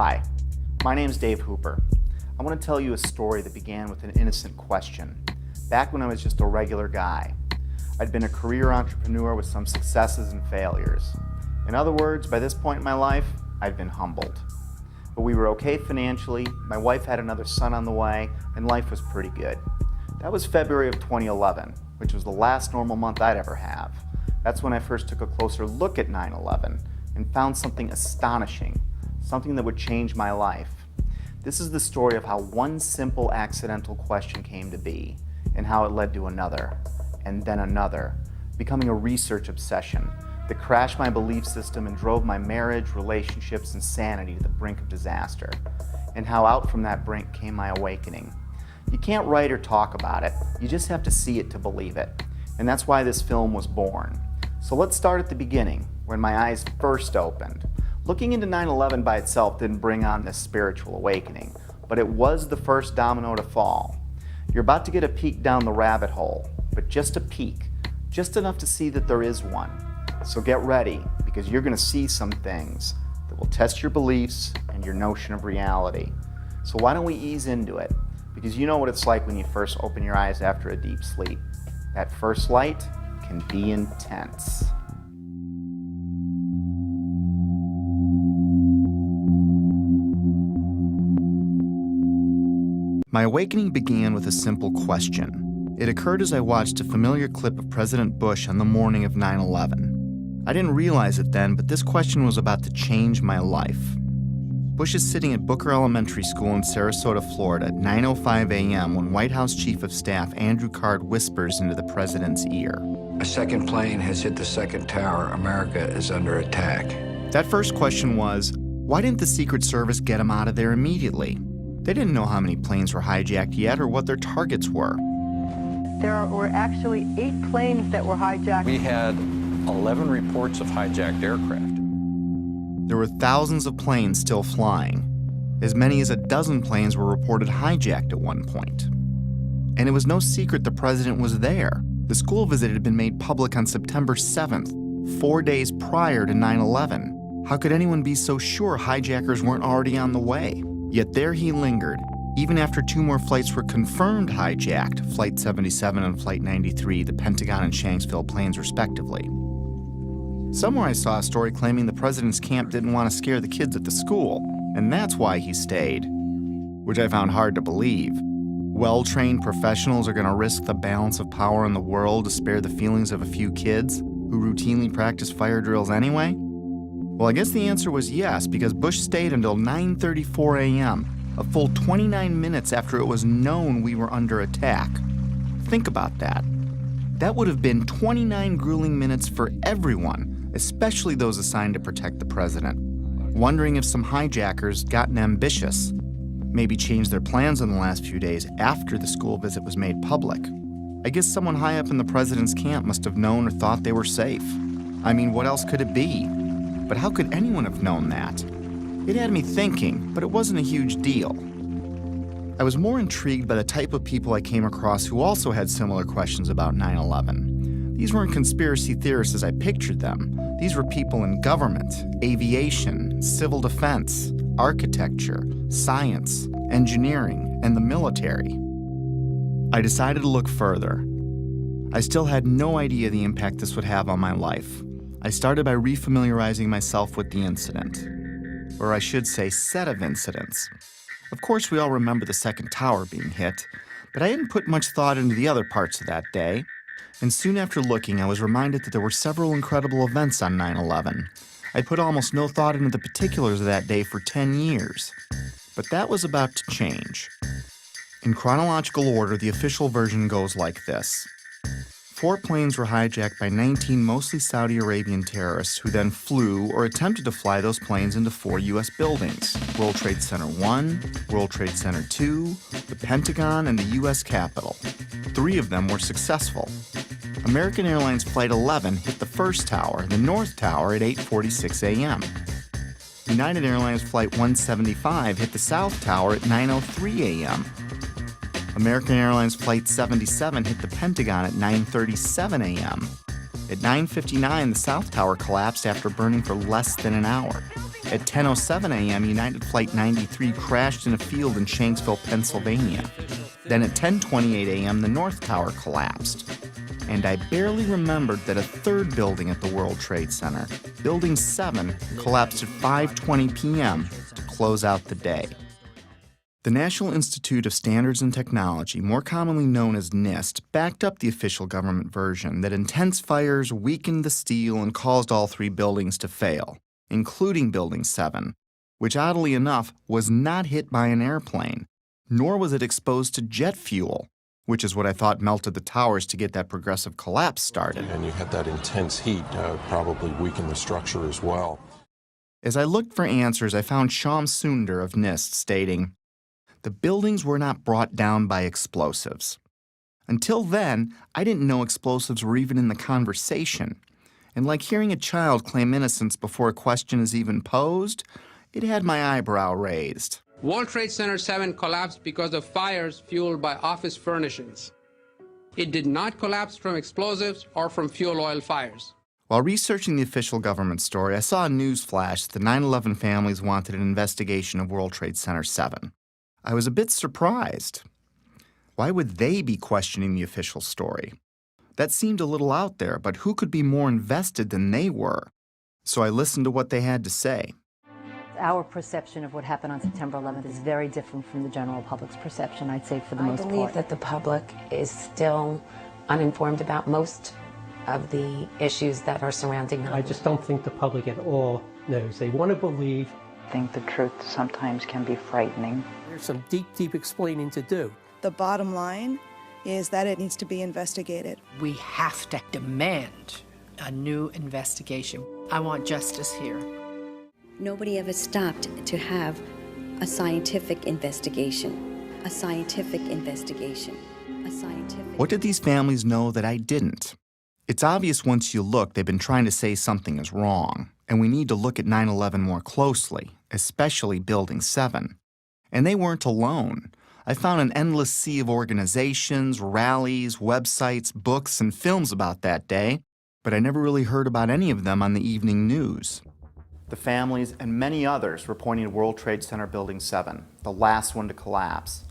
Hi, my name is Dave Hooper. I want to tell you a story that began with an innocent question. Back when I was just a regular guy, I'd been a career entrepreneur with some successes and failures. In other words, by this point in my life, I'd been humbled. But we were okay financially, my wife had another son on the way, and life was pretty good. That was February of 2011, which was the last normal month I'd ever have. That's when I first took a closer look at 9/11 and found something astonishing, something that would change my life. This is the story of how one simple accidental question came to be, and how it led to another, and then another, becoming a research obsession that crashed my belief system and drove my marriage, relationships, and sanity to the brink of disaster, and how out from that brink came my awakening. You can't write or talk about it, you just have to see it to believe it, and that's why this film was born. So let's start at the beginning, when my eyes first opened. Looking into 9/11 by itself didn't bring on this spiritual awakening, but it was the first domino to fall. You're about to get a peek down the rabbit hole, but just a peek, just enough to see that there is one. So get ready, because you're going to see some things that will test your beliefs and your notion of reality. So why don't we ease into it? Because you know what it's like when you first open your eyes after a deep sleep. That first light can be intense. My awakening began with a simple question. It occurred as I watched a familiar clip of President Bush on the morning of 9/11. I didn't realize it then, but this question was about to change my life. Bush is sitting at Booker Elementary School in Sarasota, Florida at 9:05 a.m. when White House Chief of Staff Andrew Card whispers into the president's ear. A second plane has hit the second tower. America is under attack. That first question was, why didn't the Secret Service get him out of there immediately? They didn't know how many planes were hijacked yet or what their targets were. There were actually 8 planes that were hijacked. We had 11 reports of hijacked aircraft. There were thousands of planes still flying. As many as a dozen planes were reported hijacked at one point. And it was no secret the president was there. The school visit had been made public on September 7th, 4 days prior to 9/11. How could anyone be so sure hijackers weren't already on the way? Yet there he lingered, even after 2 more flights were confirmed hijacked, Flight 77 and Flight 93, the Pentagon and Shanksville planes respectively. Somewhere I saw a story claiming the president's camp didn't want to scare the kids at the school, and that's why he stayed, which I found hard to believe. Well-trained professionals are going to risk the balance of power in the world to spare the feelings of a few kids who routinely practice fire drills anyway? Well, I guess the answer was yes, because Bush stayed until 9:34 a.m., a full 29 minutes after it was known we were under attack. Think about that. That would have been 29 grueling minutes for everyone, especially those assigned to protect the president, wondering if some hijackers gotten ambitious, maybe changed their plans in the last few days after the school visit was made public. I guess someone high up in the president's camp must have known or thought they were safe. I mean, what else could it be? But how could anyone have known that? It had me thinking, but it wasn't a huge deal. I was more intrigued by the type of people I came across who also had similar questions about 9/11. These weren't conspiracy theorists as I pictured them. These were people in government, aviation, civil defense, architecture, science, engineering, and the military. I decided to look further. I still had no idea the impact this would have on my life. I started by refamiliarizing myself with the incident, or I should say set of incidents. Of course, we all remember the second tower being hit, but I hadn't put much thought into the other parts of that day. And soon after looking, I was reminded that there were several incredible events on 9/11. I'd put almost no thought into the particulars of that day for 10 years. But that was about to change. In chronological order, the official version goes like this. 4 planes were hijacked by 19 mostly Saudi Arabian terrorists who then flew or attempted to fly those planes into 4 U.S. buildings: World Trade Center 1, World Trade Center 2, the Pentagon, and the U.S. Capitol. 3 of them were successful. American Airlines Flight 11 hit the first tower, the North Tower, at 8:46 a.m. United Airlines Flight 175 hit the South Tower at 9:03 a.m. American Airlines Flight 77 hit the Pentagon at 9:37 a.m. At 9:59, the South Tower collapsed after burning for less than an hour. At 10:07 a.m., United Flight 93 crashed in a field in Shanksville, Pennsylvania. Then at 10:28 a.m., the North Tower collapsed. And I barely remembered that a third building at the World Trade Center, Building 7, collapsed at 5:20 p.m. to close out the day. The National Institute of Standards and Technology, more commonly known as NIST, backed up the official government version that intense fires weakened the steel and caused all three buildings to fail, including Building 7, which oddly enough was not hit by an airplane, nor was it exposed to jet fuel, which is what I thought melted the towers to get that progressive collapse started. And you had that intense heat probably weakened the structure as well. As I looked for answers, I found Shyam Sunder of NIST stating, "The buildings were not brought down by explosives. Until then, I didn't know explosives were even in the conversation. And like hearing a child claim innocence before a question is even posed, it had my eyebrow raised." World Trade Center 7 collapsed because of fires fueled by office furnishings. It did not collapse from explosives or from fuel oil fires. While researching the official government story, I saw a news flash that the 9/11 families wanted an investigation of World Trade Center 7. I was a bit surprised. Why would they be questioning the official story? That seemed a little out there, but who could be more invested than they were? So I listened to what they had to say. Our perception of what happened on September 11th is very different from the general public's perception, I'd say, for the most part. I believe that the public is still uninformed about most of the issues that are surrounding them. I just don't think the public at all knows. They want to believe. I think the truth sometimes can be frightening. There's some deep explaining to do. The bottom line is that it needs to be investigated. We have to demand a new investigation. I want justice here. Nobody ever stopped to have a scientific investigation. A scientific investigation. A scientific... What did these families know that I didn't? It's obvious once you look, they've been trying to say something is wrong, and we need to look at 9/11 more closely, especially Building 7. And they weren't alone. I found an endless sea of organizations, rallies, websites, books, and films about that day, but I never really heard about any of them on the evening news. The families and many others were pointing to World Trade Center Building 7, the last one to collapse.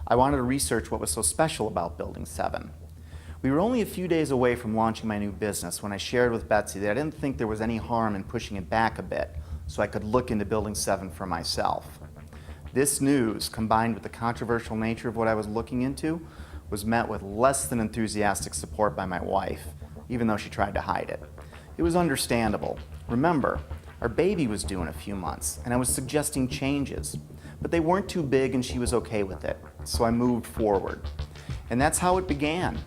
I wanted to research what was so special about Building 7. We were only a few days away from launching my new business when I shared with Betsy that I didn't think there was any harm in pushing it back a bit so I could look into Building 7 for myself. This news, combined with the controversial nature of what I was looking into, was met with less than enthusiastic support by my wife, even though she tried to hide it. It was understandable. Remember, our baby was due in a few months, and I was suggesting changes, but they weren't too big and she was okay with it, so I moved forward. And that's how it began.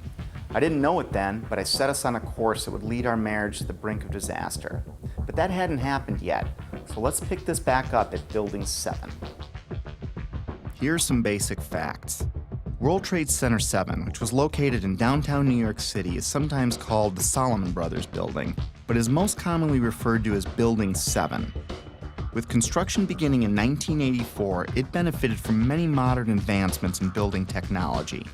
I didn't know it then, but I set us on a course that would lead our marriage to the brink of disaster. But that hadn't happened yet, so let's pick this back up at Building 7. Here are some basic facts. World Trade Center 7, which was located in downtown New York City, is sometimes called the Salomon Brothers Building, but is most commonly referred to as Building 7. With construction beginning in 1984, it benefited from many modern advancements in building technology.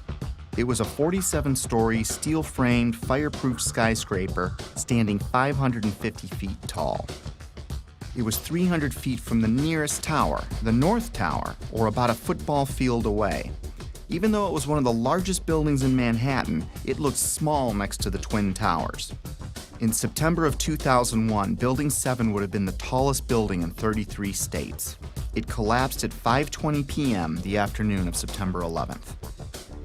It was a 47-story, steel-framed, fireproof skyscraper standing 550 feet tall. It was 300 feet from the nearest tower, the North Tower, or about a football field away. Even though it was one of the largest buildings in Manhattan, it looked small next to the Twin Towers. In September of 2001, Building 7 would have been the tallest building in 33 states. It collapsed at 5:20 p.m. the afternoon of September 11th.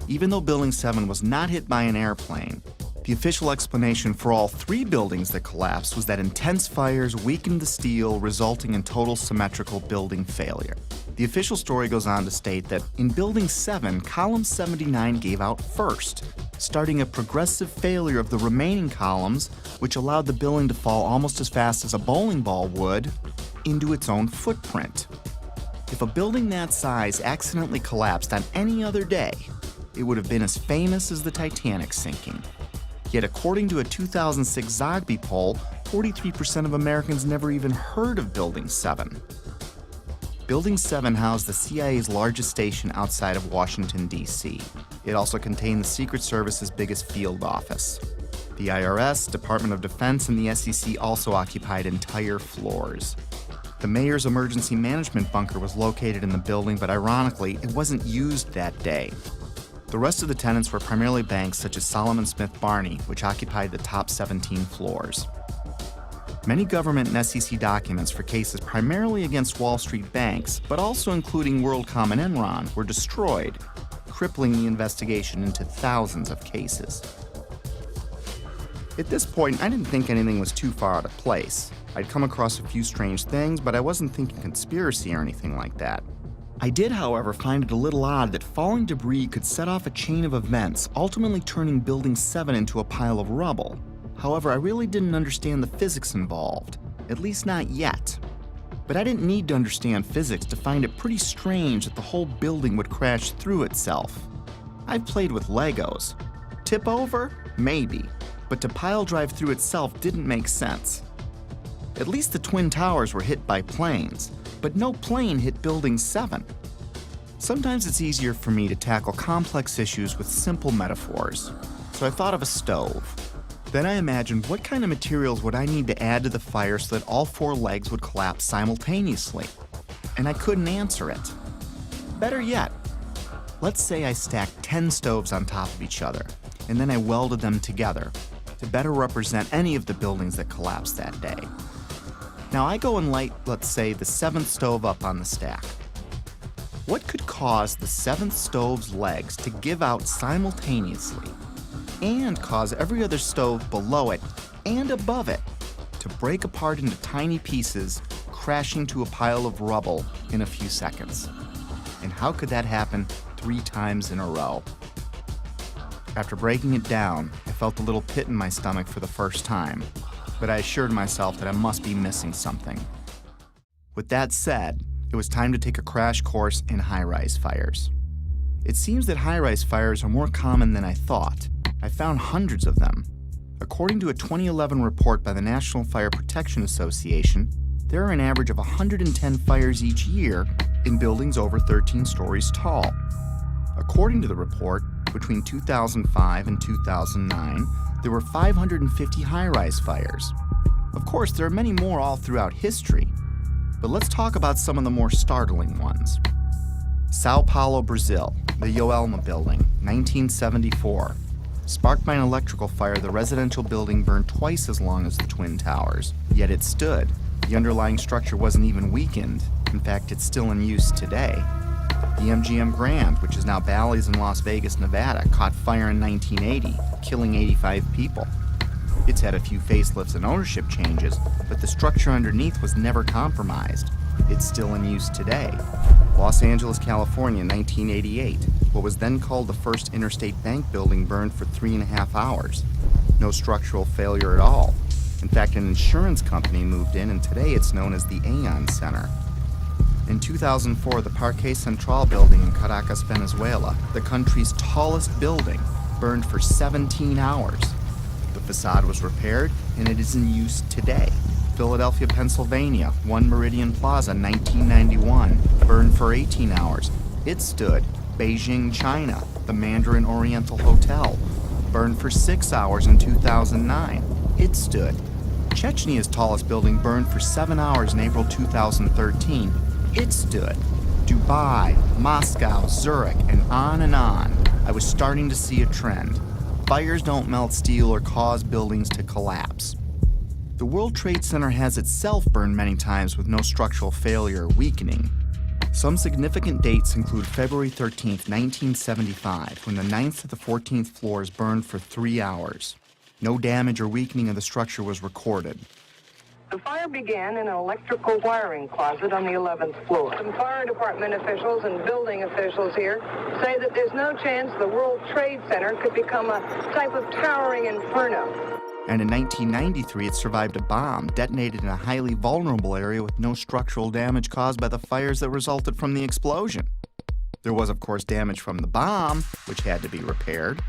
Even though Building 7 was not hit by an airplane, the official explanation for all three buildings that collapsed was that intense fires weakened the steel, resulting in total symmetrical building failure. The official story goes on to state that in Building 7, column 79 gave out first, starting a progressive failure of the remaining columns, which allowed the building to fall almost as fast as a bowling ball would into its own footprint. If a building that size accidentally collapsed on any other day, it would have been as famous as the Titanic sinking. Yet according to a 2006 Zogby poll, 43% of Americans never even heard of Building 7. Building 7 housed the CIA's largest station outside of Washington, D.C. It also contained the Secret Service's biggest field office. The IRS, Department of Defense, and the SEC also occupied entire floors. The mayor's emergency management bunker was located in the building, but ironically, it wasn't used that day. The rest of the tenants were primarily banks such as Solomon Smith Barney, which occupied the top 17 floors. Many government and SEC documents for cases primarily against Wall Street banks, but also including WorldCom and Enron, were destroyed, crippling the investigation into thousands of cases. At this point, I didn't think anything was too far out of place. I'd come across a few strange things, but I wasn't thinking conspiracy or anything like that. I did, however, find it a little odd that falling debris could set off a chain of events, ultimately turning Building 7 into a pile of rubble. However, I really didn't understand the physics involved, at least not yet. But I didn't need to understand physics to find it pretty strange that the whole building would crash through itself. I've played with Legos. Tip over? Maybe. But to pile drive through itself didn't make sense. At least the Twin Towers were hit by planes, but no plane hit Building 7. Sometimes it's easier for me to tackle complex issues with simple metaphors, so I thought of a stove. Then I imagined what kind of materials would I need to add to the fire so that all 4 legs would collapse simultaneously, and I couldn't answer it. Better yet, let's say I stacked 10 stoves on top of each other, and then I welded them together to better represent any of the buildings that collapsed that day. Now I go and light, let's say, the 7th stove up on the stack. What could cause the 7th stove's legs to give out simultaneously and cause every other stove below it and above it to break apart into tiny pieces, crashing to a pile of rubble in a few seconds? And how could that happen 3 times in a row? After breaking it down, I felt a little pit in my stomach for the first time, but I assured myself that I must be missing something. With that said, it was time to take a crash course in high-rise fires. It seems that high-rise fires are more common than I thought. I found hundreds of them. According to a 2011 report by the National Fire Protection Association, there are an average of 110 fires each year in buildings over 13 stories tall. According to the report, between 2005 and 2009, there were 550 high-rise fires. Of course, there are many more all throughout history, but let's talk about some of the more startling ones. Sao Paulo, Brazil, the Joelma Building, 1974. Sparked by an electrical fire, the residential building burned twice as long as the Twin Towers, yet it stood. The underlying structure wasn't even weakened. In fact, it's still in use today. The MGM Grand, which is now Bally's in Las Vegas, Nevada, caught fire in 1980, killing 85 people. It's had a few facelifts and ownership changes, but the structure underneath was never compromised. It's still in use today. Los Angeles, California, 1988. What was then called the First Interstate Bank building burned for 3.5 hours. No structural failure at all. In fact, an insurance company moved in, and today it's known as the Aon Center. In 2004, the Parque Central building in Caracas, Venezuela, the country's tallest building, burned for 17 hours. The facade was repaired, and it is in use today. Philadelphia, Pennsylvania, One Meridian Plaza, 1991, burned for 18 hours. It stood. Beijing, China, the Mandarin Oriental Hotel, burned for 6 hours in 2009. It stood. Chechny's tallest building burned for 7 hours in April 2013. It stood. Dubai, Moscow, Zurich, and on and on. I was starting to see a trend. Fires don't melt steel or cause buildings to collapse. The World Trade Center has itself burned many times with no structural failure or weakening. Some significant dates include February 13, 1975, when the 9th to the 14th floors burned for 3 hours. No damage or weakening of the structure was recorded. The fire began in an electrical wiring closet on the 11th floor. Some fire department officials and building officials here say that there's no chance the World Trade Center could become a type of towering inferno. And in 1993, it survived a bomb detonated in a highly vulnerable area with no structural damage caused by the fires that resulted from the explosion. There was, of course, damage from the bomb, which had to be repaired,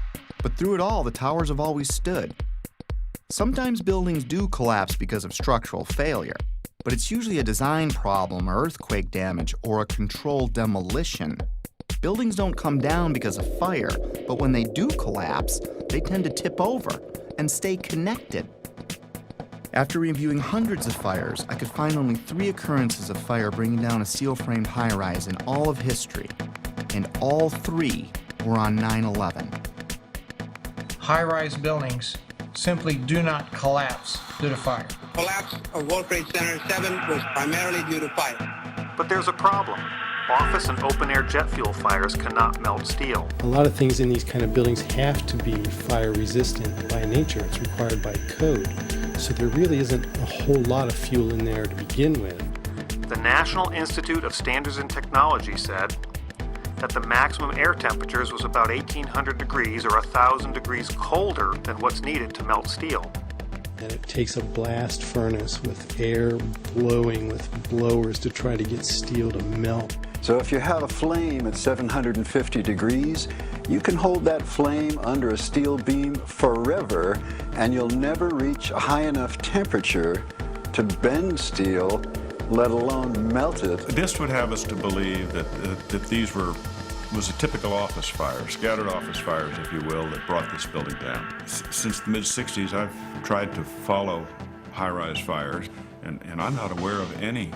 but through it all, the towers have always stood. Sometimes buildings do collapse because of structural failure, but it's usually a design problem or earthquake damage or a controlled demolition. Buildings don't come down because of fire, but when they do collapse, they tend to tip over and stay connected. After reviewing hundreds of fires, I could find only 3 occurrences of fire bringing down a steel-framed high-rise in all of history, and all 3 were on 9/11. High-rise buildings simply do not collapse due to fire. Collapse of World Trade Center 7 was primarily due to fire. But there's a problem. Office and open-air jet fuel fires cannot melt steel. A lot of things in these kind of buildings have to be fire resistant by nature. It's required by code. So there really isn't a whole lot of fuel in there to begin with. The National Institute of Standards and Technology said that the maximum air temperatures was about 1,800 degrees or 1,000 degrees colder than what's needed to melt steel. And it takes a blast furnace with air blowing with blowers to try to get steel to melt. So if you have a flame at 750 degrees, you can hold that flame under a steel beam forever, and you'll never reach a high enough temperature to bend steel, let alone melt it. This would have us to believe that these was a typical office fire, scattered office fires, if you will, that brought this building down. Since the mid-60s, I've tried to follow high-rise fires, and I'm not aware of any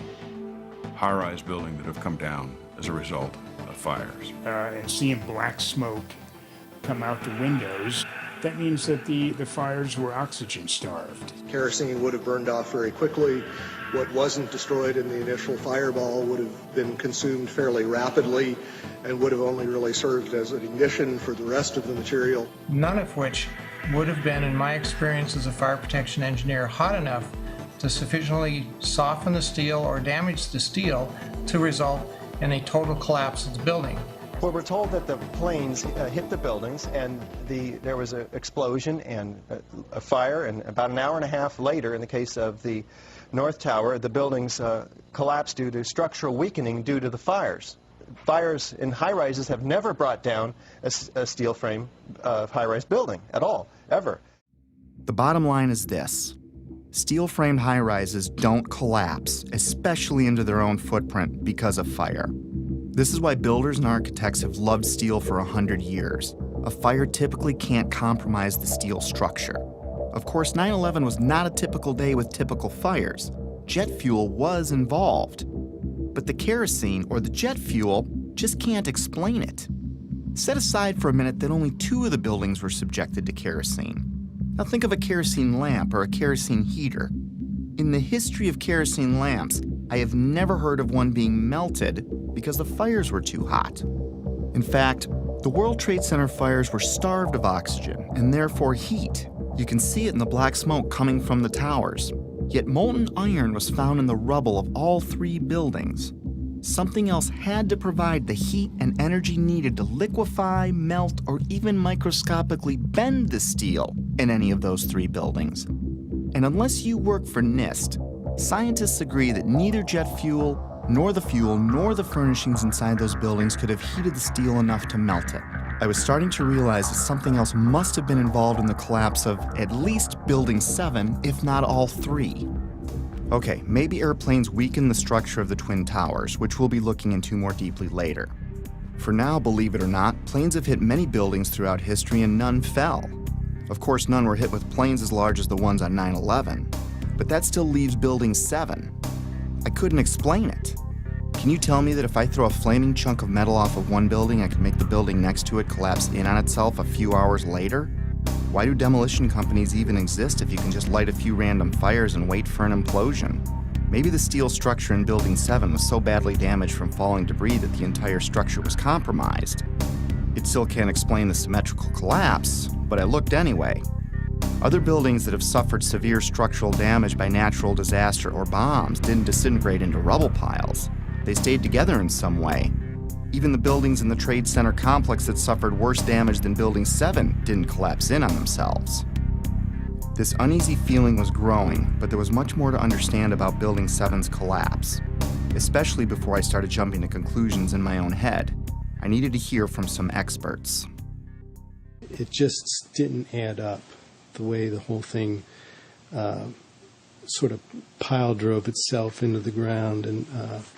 high-rise building that have come down as a result of fires. And seeing black smoke come out the windows, that means that the fires were oxygen starved. Kerosene would have burned off very quickly. What wasn't destroyed in the initial fireball would have been consumed fairly rapidly and would have only really served as an ignition for the rest of the material. None of which would have been, in my experience as a fire protection engineer, hot enough to sufficiently soften the steel or damage the steel to result in a total collapse of the building. Well, we're told that the planes hit the buildings and there was an explosion and a fire, and about an hour and a half later, in the case of the North Tower, the buildings collapsed due to structural weakening due to the fires. Fires in high-rises have never brought down a steel frame high-rise building at all, ever. The bottom line is this. Steel-framed high-rises don't collapse, especially into their own footprint, because of fire. This is why builders and architects have loved steel for 100 years. A fire typically can't compromise the steel structure. Of course, 9/11 was not a typical day with typical fires. Jet fuel was involved. But the kerosene or the jet fuel just can't explain it. Set aside for a minute that only 2 of the buildings were subjected to kerosene. Now think of a kerosene lamp or a kerosene heater. In the history of kerosene lamps, I have never heard of one being melted because the fires were too hot. In fact, the World Trade Center fires were starved of oxygen and therefore heat. You can see it in the black smoke coming from the towers. Yet molten iron was found in the rubble of all 3 buildings. Something else had to provide the heat and energy needed to liquefy, melt, or even microscopically bend the steel in any of those 3 buildings. And unless you work for NIST, scientists agree that neither jet fuel, nor the furnishings inside those buildings could have heated the steel enough to melt it. I was starting to realize that something else must have been involved in the collapse of at least Building 7, if not all 3. Okay, maybe airplanes weakened the structure of the Twin Towers, which we'll be looking into more deeply later. For now, believe it or not, planes have hit many buildings throughout history and none fell. Of course, none were hit with planes as large as the ones on 9/11, but that still leaves Building 7. I couldn't explain it. Can you tell me that if I throw a flaming chunk of metal off of one building, I can make the building next to it collapse in on itself a few hours later? Why do demolition companies even exist if you can just light a few random fires and wait for an implosion? Maybe the steel structure in Building 7 was so badly damaged from falling debris that the entire structure was compromised. It still can't explain the symmetrical collapse, but I looked anyway. Other buildings that have suffered severe structural damage by natural disaster or bombs didn't disintegrate into rubble piles. They stayed together in some way. Even the buildings in the Trade Center complex that suffered worse damage than Building 7 didn't collapse in on themselves. This uneasy feeling was growing, but there was much more to understand about Building 7's collapse, especially before I started jumping to conclusions in my own head. I needed to hear from some experts. It just didn't add up, the way the whole thing sort of pile drove itself into the ground and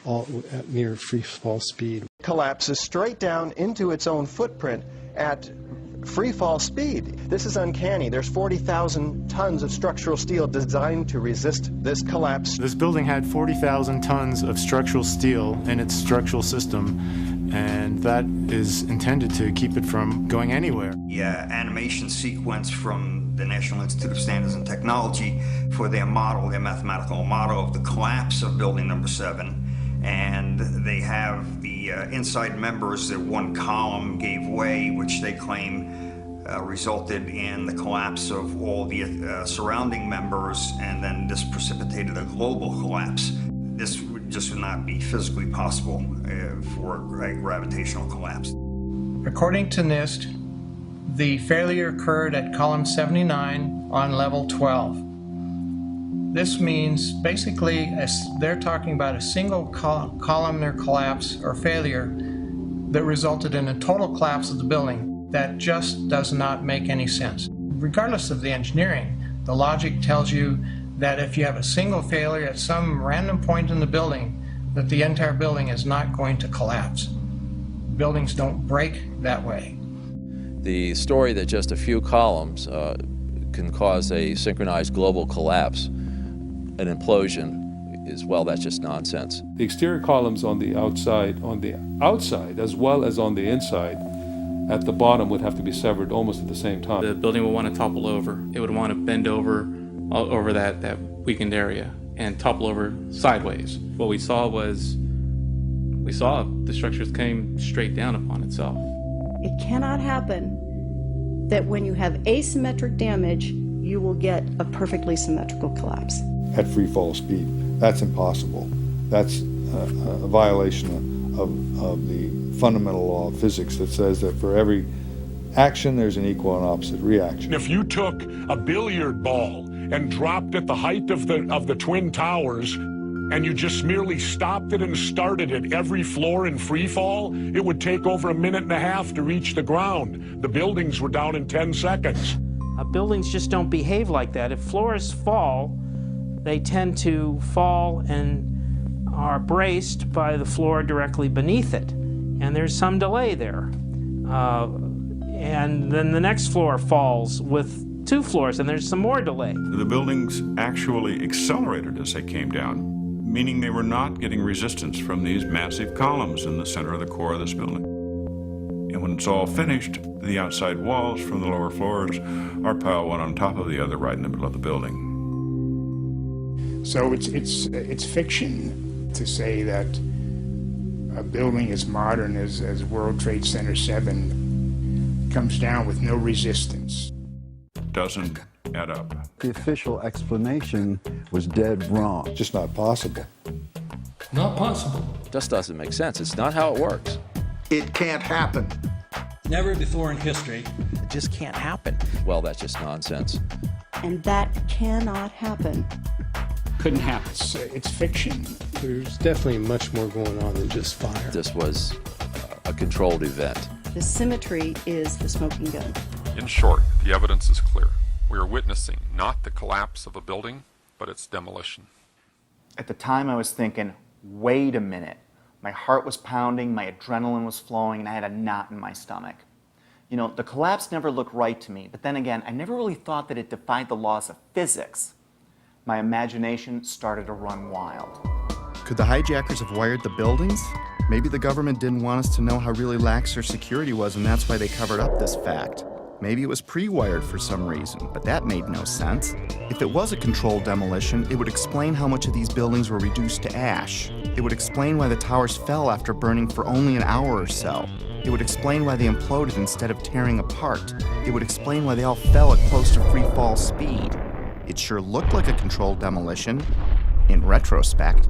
all at near free fall speed. Collapses straight down into its own footprint at free fall speed. This is uncanny. There's 40,000 tons of structural steel designed to resist this collapse. This building had 40,000 tons of structural steel in its structural system, and that is intended to keep it from going anywhere. The animation sequence from the National Institute of Standards and Technology for their model, their mathematical model of the collapse of Building Number 7. And they have the inside members that one column gave way, which they claim resulted in the collapse of all the surrounding members, and then this precipitated a global collapse. This would just not be physically possible for a gravitational collapse. According to NIST, the failure occurred at column 79 on level 12. This means basically they're talking about a single columnar collapse or failure that resulted in a total collapse of the building. That just does not make any sense. Regardless of the engineering, the logic tells you that if you have a single failure at some random point in the building, that the entire building is not going to collapse. Buildings don't break that way. The story that just a few columns can cause a synchronized global collapse, an implosion, is, well, that's just nonsense. The exterior columns on the outside as well as on the inside at the bottom would have to be severed almost at the same time. The building would want to topple over. It would want to bend over that weakened area and topple over sideways. What we saw the structures came straight down upon itself. It cannot happen that when you have asymmetric damage, you will get a perfectly symmetrical collapse. At free fall speed. That's impossible. That's a violation of the fundamental law of physics that says that for every action there's an equal and opposite reaction. If you took a billiard ball and dropped at the height of the Twin Towers and you just merely stopped it and started at every floor in free fall, it would take over a minute and a half to reach the ground. The buildings were down in 10 seconds. Buildings just don't behave like that. If floors fall, they tend to fall and are braced by the floor directly beneath it. And there's some delay there. And then the next floor falls with 2 floors, and there's some more delay. The buildings actually accelerated as they came down, meaning they were not getting resistance from these massive columns in the center of the core of this building. And when it's all finished, the outside walls from the lower floors are piled one on top of the other right in the middle of the building. So it's fiction to say that a building as modern as World Trade Center 7 comes down with no resistance. Doesn't add up. The official explanation was dead wrong. Just not possible. Not possible. Just doesn't make sense. It's not how it works. It can't happen. Never before in history. It just can't happen. Well, that's just nonsense. And that cannot happen. Couldn't happen. It's fiction. There's definitely much more going on than just fire. This was a controlled event. The symmetry is the smoking gun. In short, the evidence is clear. We are witnessing not the collapse of a building, but its demolition. At the time, I was thinking, wait a minute. My heart was pounding, my adrenaline was flowing, and I had a knot in my stomach. You know, the collapse never looked right to me, but then again, I never really thought that it defied the laws of physics. My imagination started to run wild. Could the hijackers have wired the buildings? Maybe the government didn't want us to know how really lax their security was, and that's why they covered up this fact. Maybe it was pre-wired for some reason, but that made no sense. If it was a controlled demolition, it would explain how much of these buildings were reduced to ash. It would explain why the towers fell after burning for only an hour or so. It would explain why they imploded instead of tearing apart. It would explain why they all fell at close to free fall speed. It sure looked like a controlled demolition, in retrospect.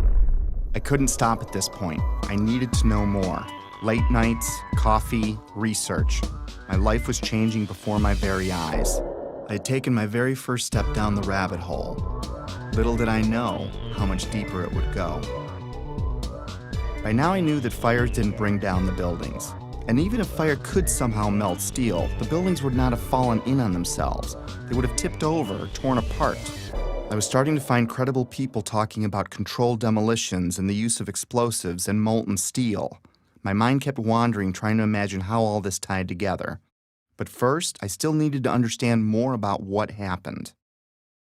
I couldn't stop at this point. I needed to know more. Late nights, coffee, research. My life was changing before my very eyes. I had taken my very first step down the rabbit hole. Little did I know how much deeper it would go. By now I knew that fires didn't bring down the buildings. And even if fire could somehow melt steel, the buildings would not have fallen in on themselves. They would have tipped over or torn apart. I was starting to find credible people talking about controlled demolitions and the use of explosives and molten steel. My mind kept wandering, trying to imagine how all this tied together. But first, I still needed to understand more about what happened.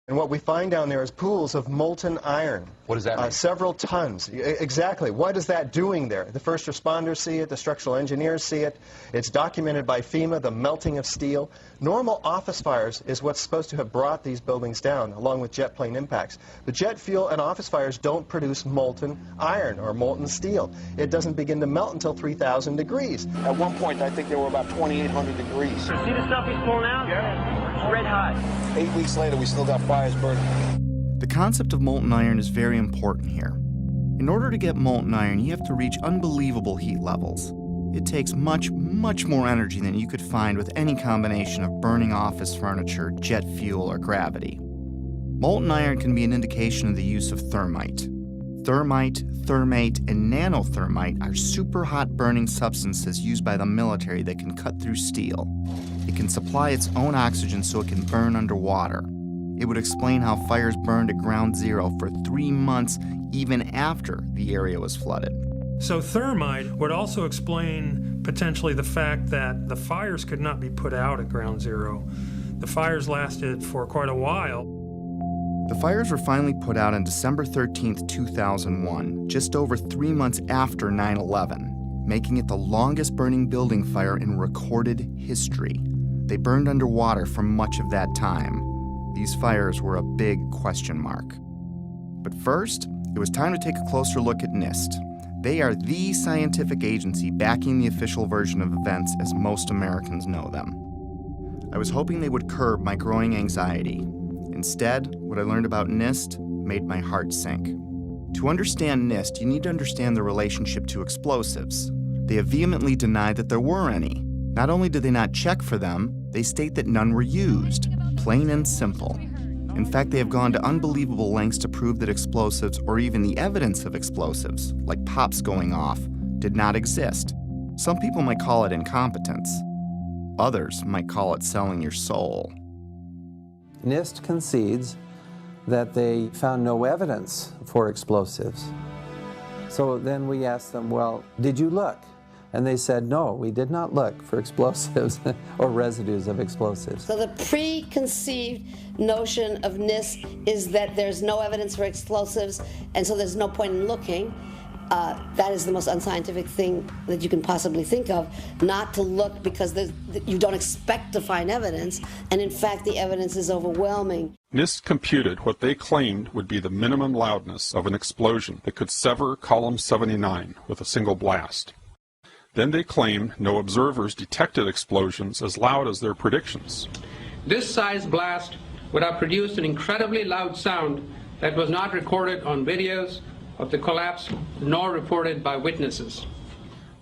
And what we find down there is pools of molten iron. What does that mean? Several tons. Exactly. What is that doing there? The first responders see it. The structural engineers see it. It's documented by FEMA, the melting of steel. Normal office fires is what's supposed to have brought these buildings down, along with jet plane impacts. But jet fuel and office fires don't produce molten iron or molten steel. It doesn't begin to melt until 3,000 degrees. At one point, I think they were about 2,800 degrees. See the stuff he's pulling out? Yeah. It's red hot. 8 weeks later, we still got fires burning. The concept of molten iron is very important here. In order to get molten iron, you have to reach unbelievable heat levels. It takes much, much more energy than you could find with any combination of burning office furniture, jet fuel, or gravity. Molten iron can be an indication of the use of thermite. Thermite, thermate, and nanothermite are super hot burning substances used by the military that can cut through steel. It can supply its own oxygen so it can burn underwater. It would explain how fires burned at ground zero for 3 months even after the area was flooded. So thermite would also explain potentially the fact that the fires could not be put out at ground zero. The fires lasted for quite a while. The fires were finally put out on December 13, 2001, just over 3 months after 9/11, making it the longest burning building fire in recorded history. They burned underwater for much of that time. These fires were a big question mark. But first, it was time to take a closer look at NIST. They are the scientific agency backing the official version of events as most Americans know them. I was hoping they would curb my growing anxiety. Instead, what I learned about NIST made my heart sink. To understand NIST, you need to understand the relationship to explosives. They have vehemently denied that there were any. Not only did they not check for them, they state that none were used. Plain and simple. In fact, they have gone to unbelievable lengths to prove that explosives, or even the evidence of explosives, like pops going off, did not exist. Some people might call it incompetence. Others might call it selling your soul. NIST concedes that they found no evidence for explosives. So then we asked them, well, did you look? And they said, no, we did not look for explosives or residues of explosives. So the preconceived notion of NIST is that there's no evidence for explosives, and so there's no point in looking. That is the most unscientific thing that you can possibly think of, not to look because you don't expect to find evidence, and in fact the evidence is overwhelming. NIST computed what they claimed would be the minimum loudness of an explosion that could sever column 79 with a single blast. Then they claimed no observers detected explosions as loud as their predictions. This size blast would have produced an incredibly loud sound that was not recorded on videos of the collapse nor reported by witnesses.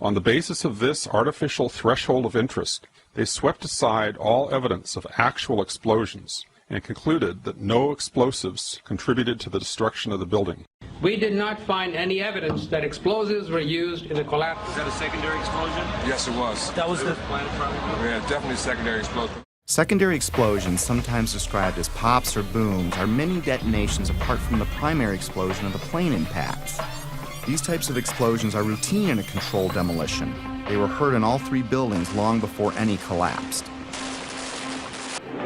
On the basis of this artificial threshold of interest, they swept aside all evidence of actual explosions and concluded that no explosives contributed to the destruction of the building. We did not find any evidence that explosives were used in the collapse. Is that a secondary explosion? Yes, it was. That was the Yeah, definitely a secondary explosion. Secondary explosions, sometimes described as pops or booms, are mini detonations apart from the primary explosion of the plane impacts. These types of explosions are routine in a controlled demolition. They were heard in all 3 buildings long before any collapsed.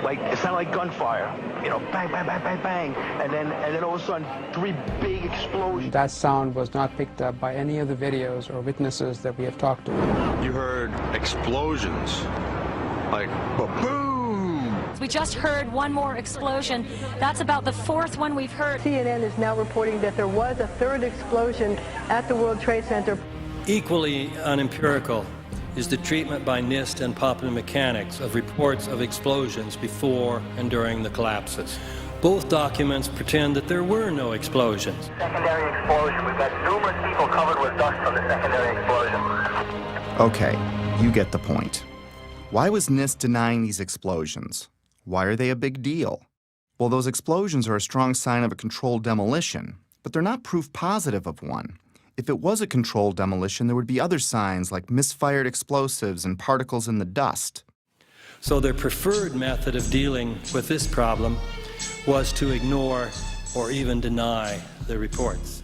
Like, it sounded like gunfire, bang, bang, bang, bang, bang, and then all of a sudden, 3 big explosions. That sound was not picked up by any of the videos or witnesses that we have talked to. You heard explosions, like boom. We just heard one more explosion. That's about the 4th one we've heard. CNN is now reporting that there was a 3rd explosion at the World Trade Center. Equally unempirical is the treatment by NIST and Poppin Mechanics of reports of explosions before and during the collapses. Both documents pretend that there were no explosions. Secondary explosion. We've got numerous people covered with dust from the secondary explosion. Okay, you get the point. Why was NIST denying these explosions? Why are they a big deal? Well, those explosions are a strong sign of a controlled demolition, but they're not proof positive of one. If it was a controlled demolition, there would be other signs like misfired explosives and particles in the dust. So their preferred method of dealing with this problem was to ignore or even deny the reports.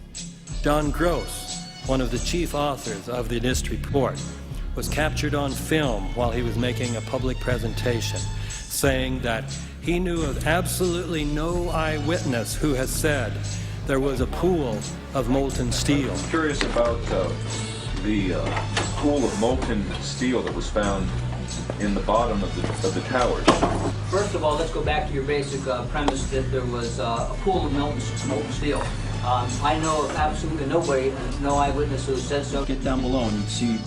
Don Gross, one of the chief authors of the NIST report, was captured on film while he was making a public presentation, saying that he knew of absolutely no eyewitness who has said there was a pool of molten steel. I'm curious about the pool of molten steel that was found in the bottom of the towers. First of all, let's go back to your basic premise that there was a pool of molten steel. I know of absolutely nobody, no eyewitness who said so. Get down below and you see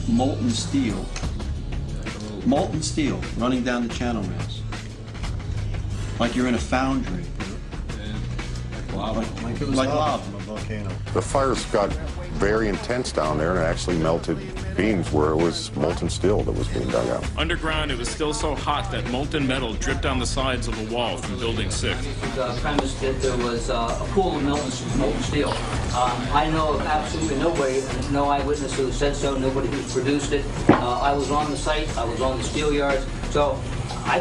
molten steel running down the channel rails. Like you're in a foundry. Like lava. From a volcano. The fires got very intense down there and it actually melted beams where it was molten steel that was being dug out. Underground, it was still so hot that molten metal dripped down the sides of the wall from Building 6. The premise that there was a pool of molten steel. I know of absolutely nobody, no eyewitness who said so, nobody who's produced it. I was on the site, I was on the steel yards, so I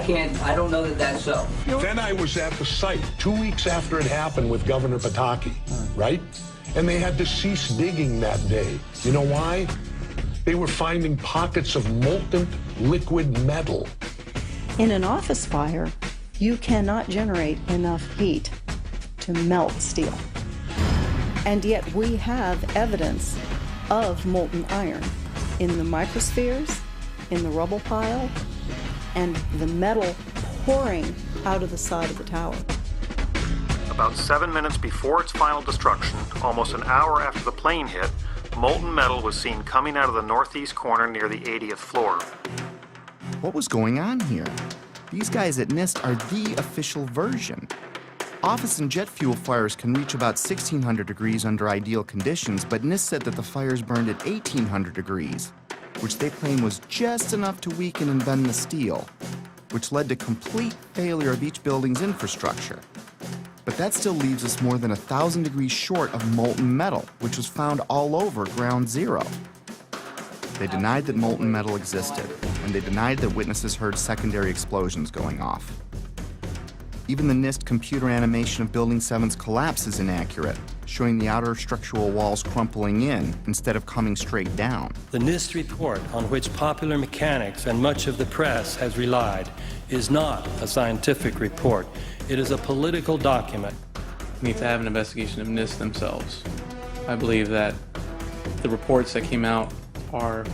don't know that that's so. Then I was at the site 2 weeks after it happened with Governor Pataki, right? And they had to cease digging that day. You know why? They were finding pockets of molten liquid metal. In an office fire, you cannot generate enough heat to melt steel. And yet we have evidence of molten iron in the microspheres, in the rubble pile, and the metal pouring out of the side of the tower. About 7 minutes before its final destruction, almost an hour after the plane hit, molten metal was seen coming out of the northeast corner near the 80th floor. What was going on here? These guys at NIST are the official version. Office and jet fuel fires can reach about 1600 degrees under ideal conditions, but NIST said that the fires burned at 1800 degrees, which they claim was just enough to weaken and bend the steel, which led to complete failure of each building's infrastructure. But that still leaves us more than 1,000 degrees short of molten metal, which was found all over Ground Zero. They denied that molten metal existed, and they denied that witnesses heard secondary explosions going off. Even the NIST computer animation of Building 7's collapse is inaccurate, showing the outer structural walls crumpling in instead of coming straight down. The NIST report, on which popular mechanics and much of the press has relied, is not a scientific report. It is a political document. We need to have an investigation of NIST themselves. I believe that the reports that came out are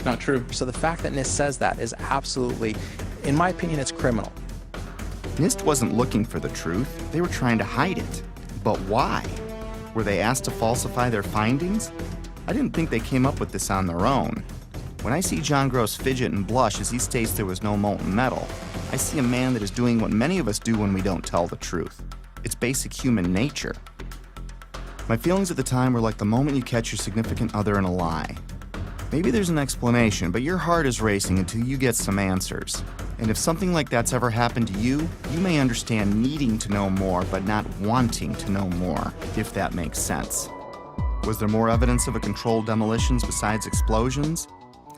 not true. So the fact that NIST says that is absolutely, in my opinion, it's criminal. NIST wasn't looking for the truth. They were trying to hide it. But why? Were they asked to falsify their findings? I didn't think they came up with this on their own. When I see John Gross fidget and blush as he states there was no molten metal, I see a man that is doing what many of us do when we don't tell the truth. It's basic human nature. My feelings at the time were like the moment you catch your significant other in a lie. Maybe there's an explanation, but your heart is racing until you get some answers. And if something like that's ever happened to you, you may understand needing to know more, but not wanting to know more, if that makes sense. Was there more evidence of a controlled demolitions besides explosions?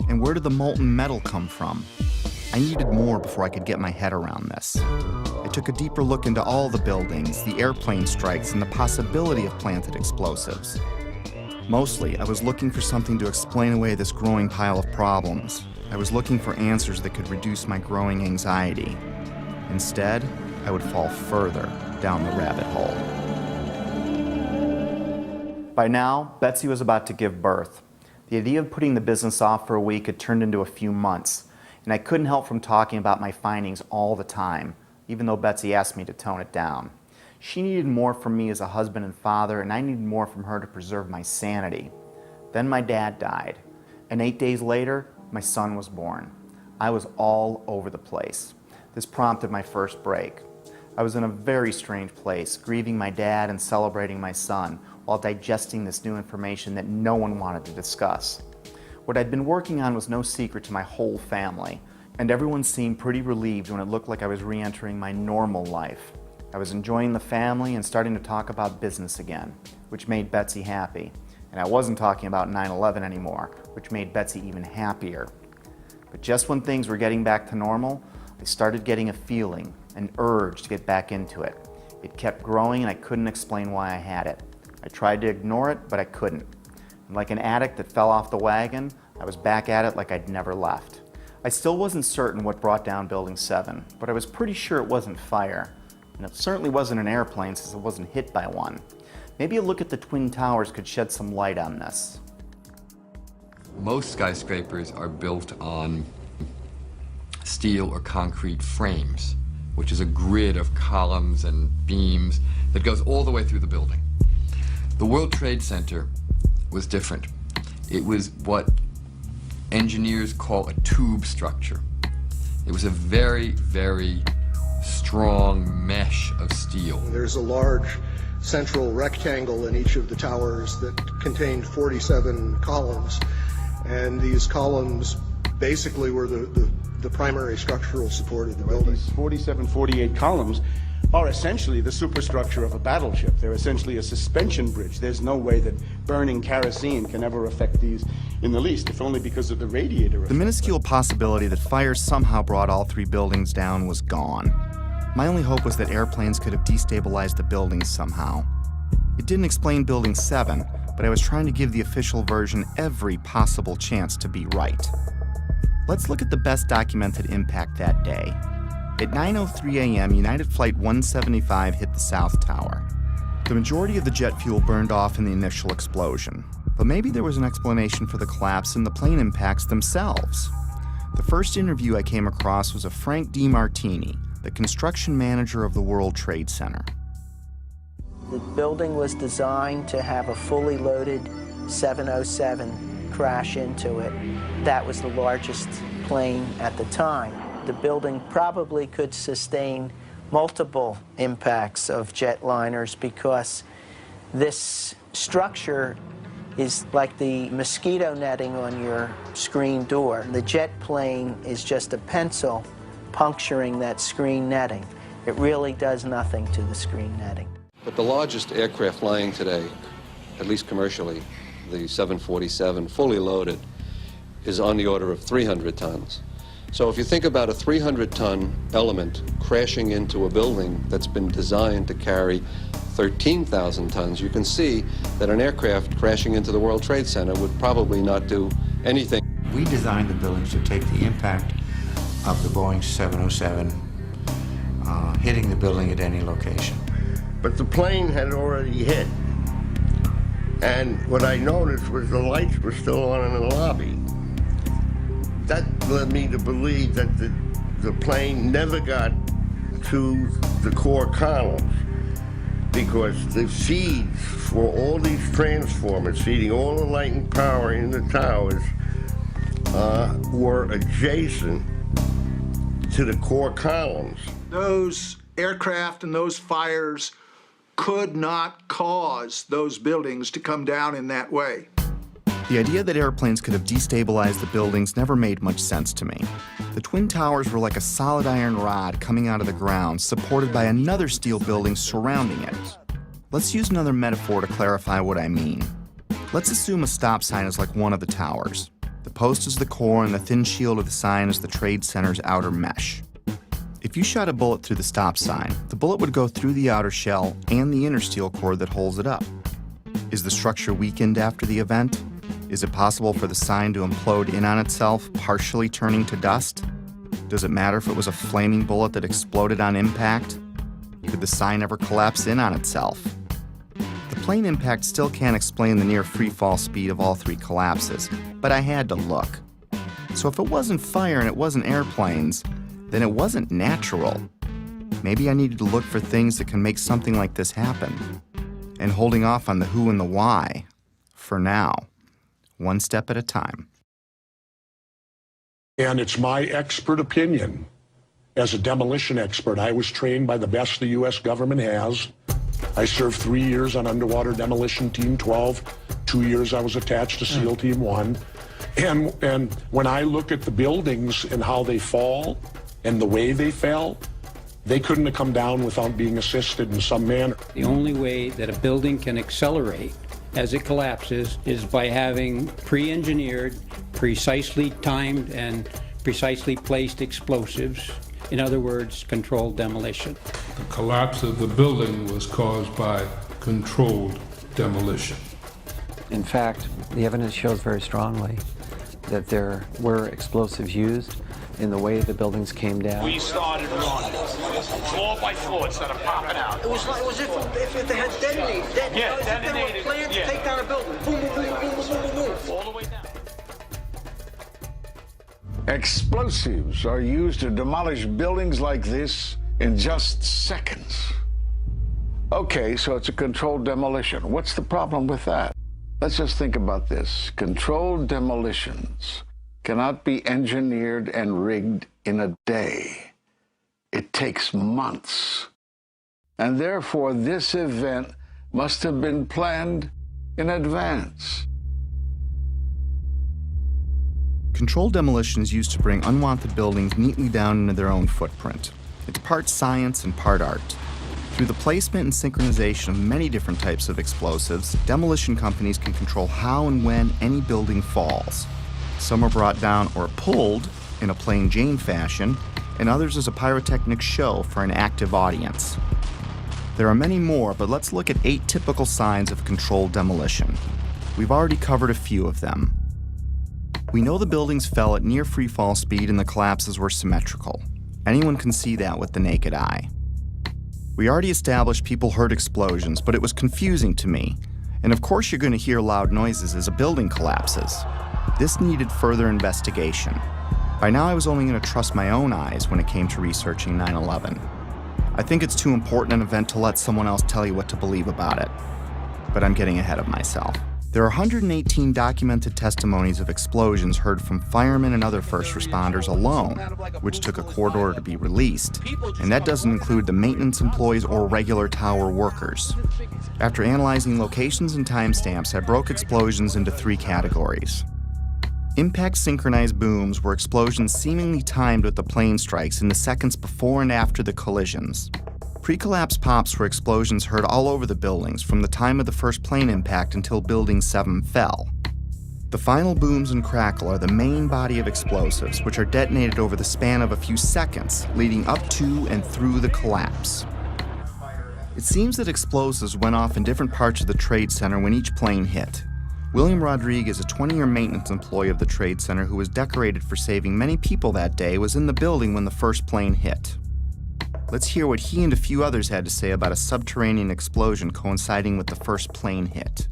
And where did the molten metal come from? I needed more before I could get my head around this. I took a deeper look into all the buildings, the airplane strikes, and the possibility of planted explosives. Mostly, I was looking for something to explain away this growing pile of problems. I was looking for answers that could reduce my growing anxiety. Instead, I would fall further down the rabbit hole. By now, Betsy was about to give birth. The idea of putting the business off for a week had turned into a few months, and I couldn't help from talking about my findings all the time, even though Betsy asked me to tone it down. She needed more from me as a husband and father, and I needed more from her to preserve my sanity. Then my dad died, and 8 days later, my son was born. I was all over the place. This prompted my first break. I was in a very strange place, grieving my dad and celebrating my son, while digesting this new information that no one wanted to discuss. What I'd been working on was no secret to my whole family, and everyone seemed pretty relieved when it looked like I was re-entering my normal life. I was enjoying the family and starting to talk about business again, which made Betsy happy. And I wasn't talking about 9/11 anymore, which made Betsy even happier. But just when things were getting back to normal, I started getting a feeling, an urge to get back into it. It kept growing and I couldn't explain why I had it. I tried to ignore it, but I couldn't. And like an addict that fell off the wagon, I was back at it like I'd never left. I still wasn't certain what brought down Building 7, but I was pretty sure it wasn't fire. And it certainly wasn't an airplane since it wasn't hit by one. Maybe a look at the Twin Towers could shed some light on this. Most skyscrapers are built on steel or concrete frames, which is a grid of columns and beams that goes all the way through the building. The World Trade Center was different. It was what engineers call a tube structure. It was a very, very strong mesh of steel. There's a large central rectangle in each of the towers that contained 47 columns, and these columns basically were the primary structural support of the building. These 47, 48 columns are essentially the superstructure of a battleship. They're essentially a suspension bridge. There's no way that burning kerosene can ever affect these in the least, if only because of the radiator effect. The minuscule possibility that fire somehow brought all 3 buildings down was gone. My only hope was that airplanes could have destabilized the buildings somehow. It didn't explain Building 7, but I was trying to give the official version every possible chance to be right. Let's look at the best documented impact that day. At 9:03 a.m., United Flight 175 hit the South Tower. The majority of the jet fuel burned off in the initial explosion, but maybe there was an explanation for the collapse in the plane impacts themselves. The first interview I came across was of Frank DiMartini, the construction manager of the World Trade Center. The building was designed to have a fully loaded 707 crash into it. That was the largest plane at the time. The building probably could sustain multiple impacts of jetliners because this structure is like the mosquito netting on your screen door. The jet plane is just a pencil puncturing that screen netting. It really does nothing to the screen netting. But the largest aircraft flying today, at least commercially, the 747, fully loaded, is on the order of 300 tons. So if you think about a 300-ton element crashing into a building that's been designed to carry 13,000 tons, you can see that an aircraft crashing into the World Trade Center would probably not do anything. We designed the buildings to take the impact of the Boeing 707 hitting the building at any location. But the plane had already hit. And what I noticed was the lights were still on in the lobby. That led me to believe that the plane never got to the core columns because the feeds for all these transformers feeding all the light and power in the towers were adjacent to the core columns. Those aircraft and those fires could not cause those buildings to come down in that way. The idea that airplanes could have destabilized the buildings never made much sense to me. The Twin Towers were like a solid iron rod coming out of the ground, supported by another steel building surrounding it. Let's use another metaphor to clarify what I mean. Let's assume a stop sign is like one of the towers. The post is the core and the thin shield of the sign is the Trade Center's outer mesh. If you shot a bullet through the stop sign, the bullet would go through the outer shell and the inner steel core that holds it up. Is the structure weakened after the event? Is it possible for the sign to implode in on itself, partially turning to dust? Does it matter if it was a flaming bullet that exploded on impact? Could the sign ever collapse in on itself? The plane impact still can't explain the near free-fall speed of all 3 collapses, but I had to look. So if it wasn't fire and it wasn't airplanes, then it wasn't natural. Maybe I needed to look for things that can make something like this happen. And holding off on the who and the why, for now. One step at a time. And it's my expert opinion, as a demolition expert, I was trained by the best the U.S. government has. I served 3 years on Underwater Demolition Team 12. 2 years I was attached to SEAL Team 1. And when I look at the buildings and how they fall and the way they fell, they couldn't have come down without being assisted in some manner. The only way that a building can accelerate as it collapses is by having pre-engineered, precisely timed, and precisely placed explosives. In other words, controlled demolition. The collapse of the building was caused by controlled demolition. In fact, the evidence shows very strongly that there were explosives used in the way the buildings came down. We started running, floor by floor, instead of popping out. It was like, it was if they had detonated. Yeah, detonated. They were planned to take down a building. Boom, boom, boom, boom, boom, boom, boom. All the way down. Explosives are used to demolish buildings like this in just seconds. Okay, so it's a controlled demolition. What's the problem with that? Let's just think about this. Controlled demolitions cannot be engineered and rigged in a day. It takes months. And therefore, this event must have been planned in advance. Controlled demolition is used to bring unwanted buildings neatly down into their own footprint. It's part science and part art. Through the placement and synchronization of many different types of explosives, demolition companies can control how and when any building falls. Some are brought down or pulled in a plain Jane fashion, and others as a pyrotechnic show for an active audience. There are many more, but let's look at 8 typical signs of controlled demolition. We've already covered a few of them. We know the buildings fell at near freefall speed and the collapses were symmetrical. Anyone can see that with the naked eye. We already established people heard explosions, but it was confusing to me. And of course you're going to hear loud noises as a building collapses. This needed further investigation. By now I was only going to trust my own eyes when it came to researching 9/11. I think it's too important an event to let someone else tell you what to believe about it. But I'm getting ahead of myself. There are 118 documented testimonies of explosions heard from firemen and other first responders alone, which took a court order to be released, and that doesn't include the maintenance employees or regular tower workers. After analyzing locations and timestamps, I broke explosions into 3 categories. Impact synchronized booms were explosions seemingly timed with the plane strikes in the seconds before and after the collisions. Pre-collapse pops were explosions heard all over the buildings from the time of the first plane impact until Building 7 fell. The final booms and crackle are the main body of explosives, which are detonated over the span of a few seconds, leading up to and through the collapse. It seems that explosives went off in different parts of the Trade Center when each plane hit. William Rodriguez, a 20-year maintenance employee of the Trade Center who was decorated for saving many people that day, was in the building when the first plane hit. Let's hear what he and a few others had to say about a subterranean explosion coinciding with the first plane hit.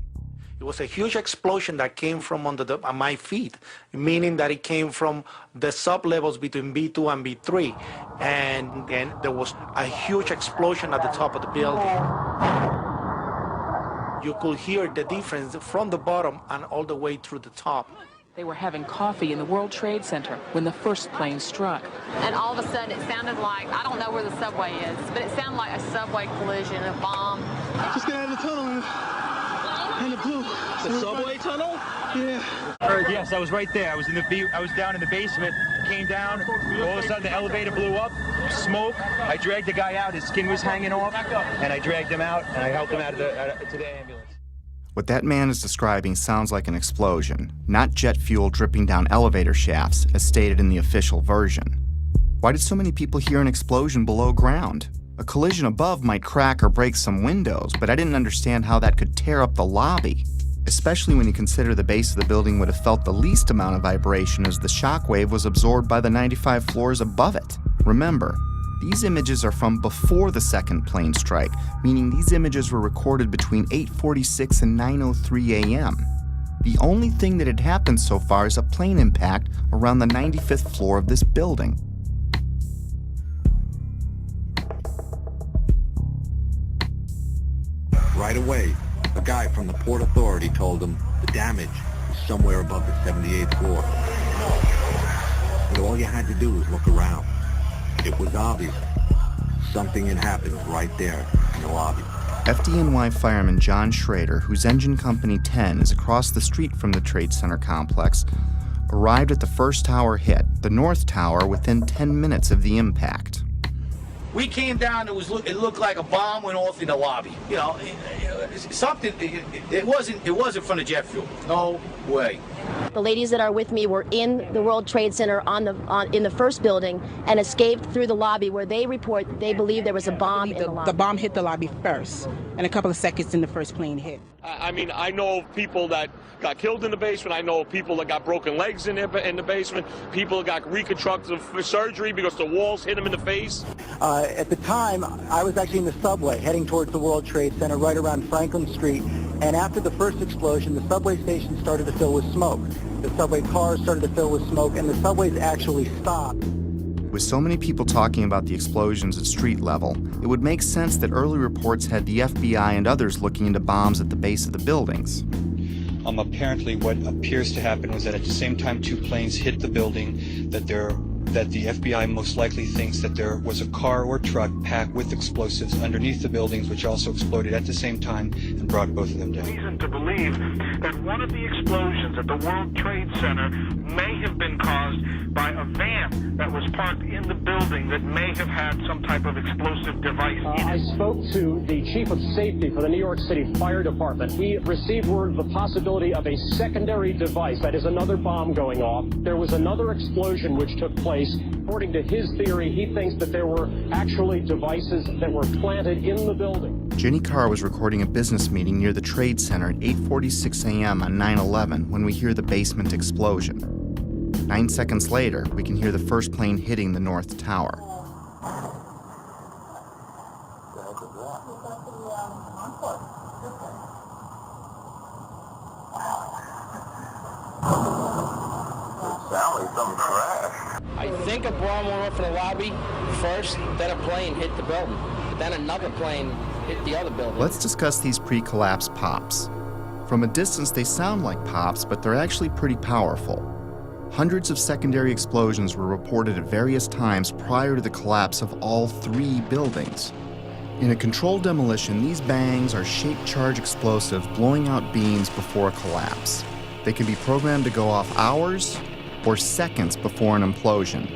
It was a huge explosion that came from under my feet, meaning that it came from the sub-levels between B2 and B3. And there was a huge explosion at the top of the building. You could hear the difference from the bottom and all the way through the top. They were having coffee in the World Trade Center when the first plane struck. And all of a sudden it sounded like, I don't know where the subway is, but it sounded like a subway collision, a bomb. Just got out of the tunnel and it blew. The subway tunnel? Yeah. Yes, I was right there. I was down in the basement, came down, all of a sudden the elevator blew up, smoke. I dragged the guy out, his skin was hanging off, and I dragged him out and I helped him out of to the ambulance. What that man is describing sounds like an explosion, not jet fuel dripping down elevator shafts, as stated in the official version. Why did so many people hear an explosion below ground? A collision above might crack or break some windows, but I didn't understand how that could tear up the lobby, especially when you consider the base of the building would have felt the least amount of vibration as the shockwave was absorbed by the 95 floors above it. Remember, these images are from before the second plane strike, meaning these images were recorded between 8:46 and 9:03 a.m. The only thing that had happened so far is a plane impact around the 95th floor of this building. Right away, a guy from the Port Authority told him the damage is somewhere above the 78th floor. But all you had to do was look around. It was obvious. Something had happened right there in the lobby. FDNY fireman John Schrader, whose engine company 10 is across the street from the Trade Center complex, arrived at the first tower hit, the North Tower, within 10 minutes of the impact. We came down, it looked like a bomb went off in the lobby. You know, it wasn't from the jet fuel. No way. The ladies that are with me were in the World Trade Center in the first building and escaped through the lobby where they report they believe there was a bomb in the lobby. The bomb hit the lobby first, and a couple of seconds in the first plane hit. I mean, I know of people that got killed in the basement. I know of people that got broken legs in the basement. People got reconstructive surgery because the walls hit them in the face. At the time, I was actually in the subway heading towards the World Trade Center right around Franklin Street. And after the first explosion, the subway station started to fill with smoke. The subway cars started to fill with smoke, and the subways actually stopped. With so many people talking about the explosions at street level, it would make sense that early reports had the FBI and others looking into bombs at the base of the buildings. Apparently what appears to happen was that at the same time two planes hit the building, that the FBI most likely thinks that there was a car or truck packed with explosives underneath the buildings, which also exploded at the same time and brought both of them down. Reason to believe that one of the explosions at the World Trade Center may have been caused by a van that was parked in the building that may have had some type of explosive device in it. I spoke to the chief of safety for the New York City Fire Department. He received word of the possibility of a secondary device, that is another bomb going off. There was another explosion which took place. According to his theory, he thinks that there were actually devices that were planted in the building. Jenny Carr was recording a business meeting near the Trade Center at 8:46 a.m. on 9/11 when we hear the basement explosion. 9 seconds later, we can hear the first plane hitting the North Tower. I think a bomb went off in the lobby first, then a plane hit the building, but then another plane hit the other building. Let's discuss these pre-collapse pops. From a distance, they sound like pops, but they're actually pretty powerful. Hundreds of secondary explosions were reported at various times prior to the collapse of all 3 buildings. In a controlled demolition, these bangs are shape-charge explosives blowing out beams before a collapse. They can be programmed to go off hours or seconds before an implosion.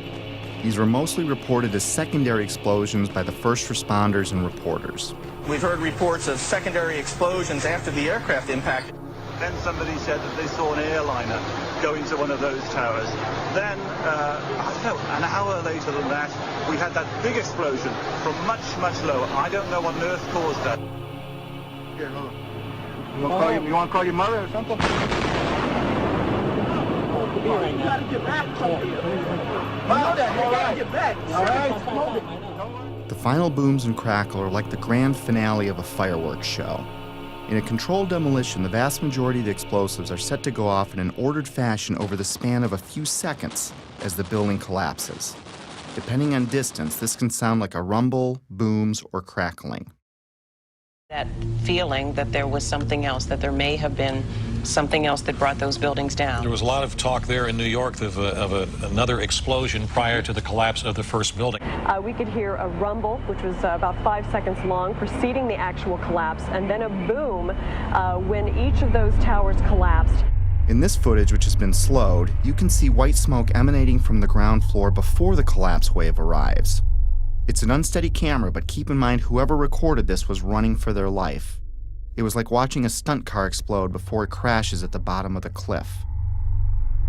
These were mostly reported as secondary explosions by the first responders and reporters. We've heard reports of secondary explosions after the aircraft impact. Then somebody said that they saw an airliner go into one of those towers. Then, I don't know, an hour later than that, we had that big explosion from much, much lower. I don't know what on earth caused that. Here, hold on. You want to call your mother or something? You gotta get back. You gotta get back. All right. The final booms and crackle are like the grand finale of a fireworks show. In a controlled demolition, the vast majority of the explosives are set to go off in an ordered fashion over the span of a few seconds as the building collapses. Depending on distance, this can sound like a rumble, booms, or crackling. That feeling that there was something else, that there may have been something else that brought those buildings down. There was a lot of talk there in New York of another explosion prior to the collapse of the first building. We could hear a rumble, which was about 5 seconds long, preceding the actual collapse, and then a boom when each of those towers collapsed. In this footage, which has been slowed, you can see white smoke emanating from the ground floor before the collapse wave arrives. It's an unsteady camera, but keep in mind whoever recorded this was running for their life. It was like watching a stunt car explode before it crashes at the bottom of the cliff.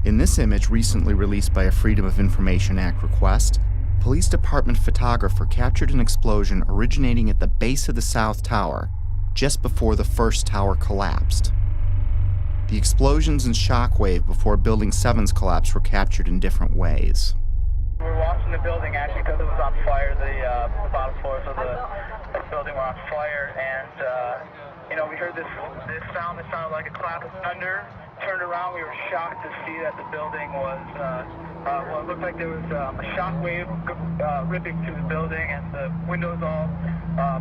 In this image, recently released by a Freedom of Information Act request, police department photographer captured an explosion originating at the base of the South Tower, just before the first tower collapsed. The explosions and shockwave before Building 7's collapse were captured in different ways. We were watching the building actually because it was on fire. The bottom floors of the building were on fire, and we heard this sound that sounded like a clap of thunder. Turned around, we were shocked to see that the building was, it looked like there was a shock wave ripping through the building, and the windows all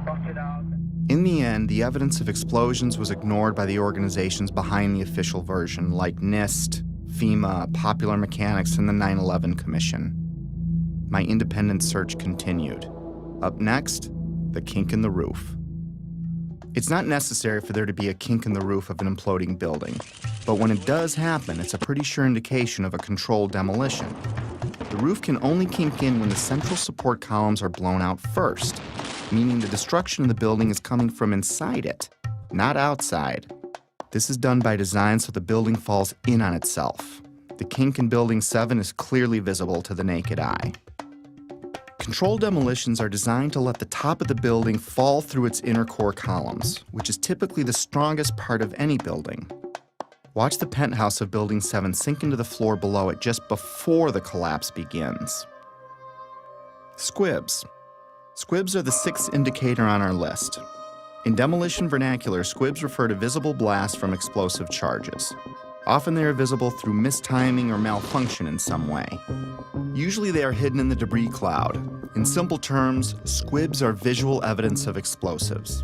busted out. In the end, the evidence of explosions was ignored by the organizations behind the official version, like NIST, FEMA, Popular Mechanics, and the 9/11 Commission. My independent search continued. Up next, the kink in the roof. It's not necessary for there to be a kink in the roof of an imploding building, but when it does happen, it's a pretty sure indication of a controlled demolition. The roof can only kink in when the central support columns are blown out first, meaning the destruction of the building is coming from inside it, not outside. This is done by design so the building falls in on itself. The kink in Building 7 is clearly visible to the naked eye. Controlled demolitions are designed to let the top of the building fall through its inner core columns, which is typically the strongest part of any building. Watch the penthouse of Building 7 sink into the floor below it just before the collapse begins. Squibs. Squibs are the sixth indicator on our list. In demolition vernacular, squibs refer to visible blasts from explosive charges. Often they are visible through mistiming or malfunction in some way. Usually they are hidden in the debris cloud. In simple terms, squibs are visual evidence of explosives.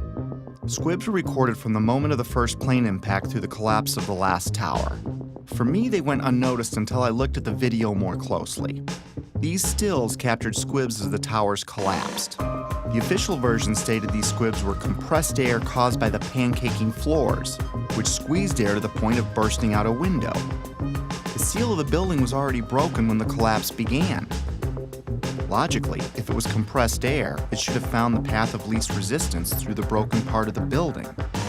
Squibs were recorded from the moment of the first plane impact through the collapse of the last tower. For me, they went unnoticed until I looked at the video more closely. These stills captured squibs as the towers collapsed. The official version stated these squibs were compressed air caused by the pancaking floors, which squeezed air to the point of bursting out a window. The seal of the building was already broken when the collapse began. Logically, if it was compressed air, it should have found the path of least resistance through the broken part of the building.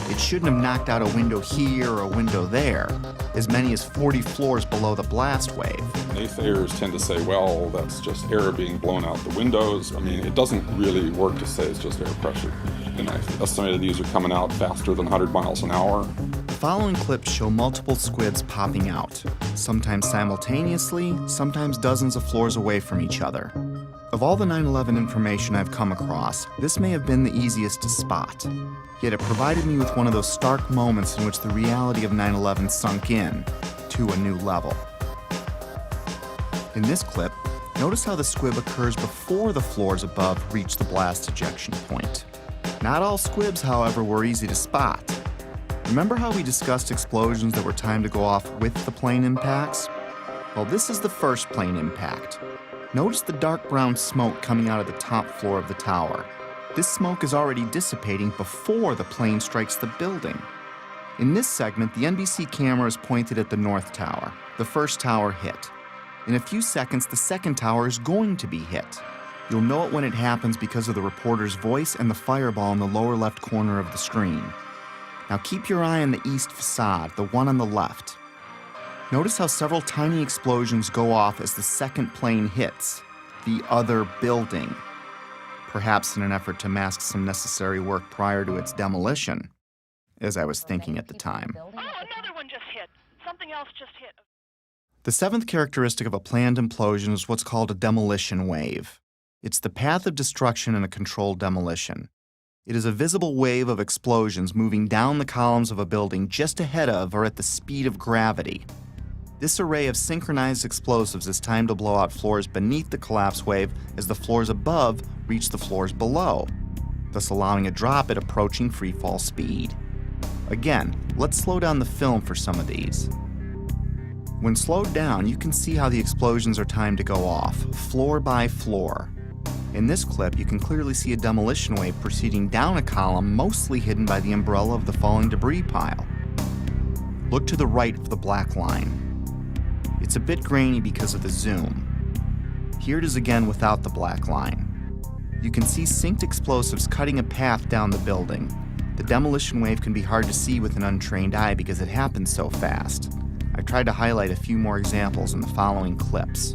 It shouldn't have knocked out a window here or a window there, as many as 40 floors below the blast wave. Naysayers tend to say, well, that's just air being blown out the windows. I mean, it doesn't really work to say it's just air pressure. And I estimated these are coming out faster than 100 miles an hour. The following clips show multiple squibs popping out, sometimes simultaneously, sometimes dozens of floors away from each other. Of all the 9/11 information I've come across, this may have been the easiest to spot. Yet it provided me with one of those stark moments in which the reality of 9/11 sunk in to a new level. In this clip, notice how the squib occurs before the floors above reach the blast ejection point. Not all squibs, however, were easy to spot. Remember how we discussed explosions that were timed to go off with the plane impacts? Well, this is the first plane impact. Notice the dark brown smoke coming out of the top floor of the tower. This smoke is already dissipating before the plane strikes the building. In this segment, the NBC camera is pointed at the north tower. The first tower hit. In a few seconds, the second tower is going to be hit. You'll know it when it happens because of the reporter's voice and the fireball in the lower left corner of the screen. Now keep your eye on the east facade, the one on the left. Notice how several tiny explosions go off as the second plane hits the other building, perhaps in an effort to mask some necessary work prior to its demolition, as I was thinking at the time. Oh, another one just hit. Something else just hit. The seventh characteristic of a planned implosion is what's called a demolition wave. It's the path of destruction in a controlled demolition. It is a visible wave of explosions moving down the columns of a building just ahead of or at the speed of gravity. This array of synchronized explosives is timed to blow out floors beneath the collapse wave as the floors above reach the floors below, thus allowing a drop at approaching freefall speed. Again, let's slow down the film for some of these. When slowed down, you can see how the explosions are timed to go off, floor by floor. In this clip, you can clearly see a demolition wave proceeding down a column mostly hidden by the umbrella of the falling debris pile. Look to the right of the black line. It's a bit grainy because of the zoom. Here it is again without the black line. You can see synced explosives cutting a path down the building. The demolition wave can be hard to see with an untrained eye because it happens so fast. I tried to highlight a few more examples in the following clips.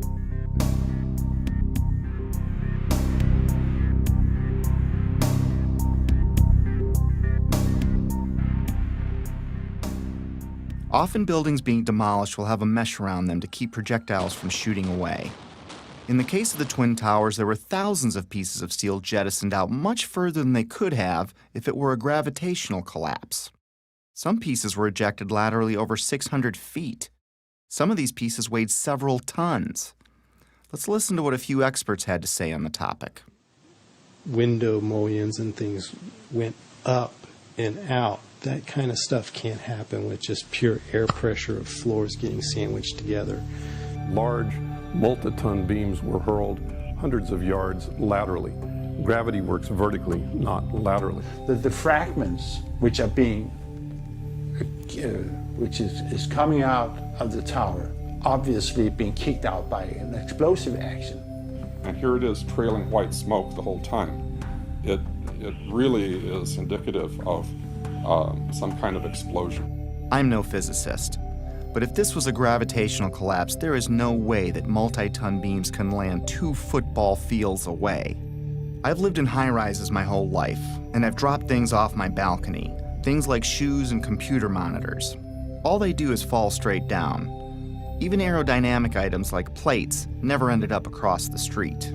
Often buildings being demolished will have a mesh around them to keep projectiles from shooting away. In the case of the Twin Towers, there were thousands of pieces of steel jettisoned out much further than they could have if it were a gravitational collapse. Some pieces were ejected laterally over 600 feet. Some of these pieces weighed several tons. Let's listen to what a few experts had to say on the topic. Window mullions and things went up and out. That kind of stuff can't happen with just pure air pressure of floors getting sandwiched together. Large, multi-ton beams were hurled hundreds of yards laterally. Gravity works vertically, not laterally. The fragments which are being, which is coming out of the tower, obviously being kicked out by an explosive action. And here it is trailing white smoke the whole time. It really is indicative of some kind of explosion. I'm no physicist, But if this was a gravitational collapse, there is no way that multi-ton beams can land 2 football fields away. I've lived in high-rises my whole life, and I've dropped things off my balcony, things like shoes and computer monitors. All they do is fall straight down. Even aerodynamic items like plates never ended up across the street.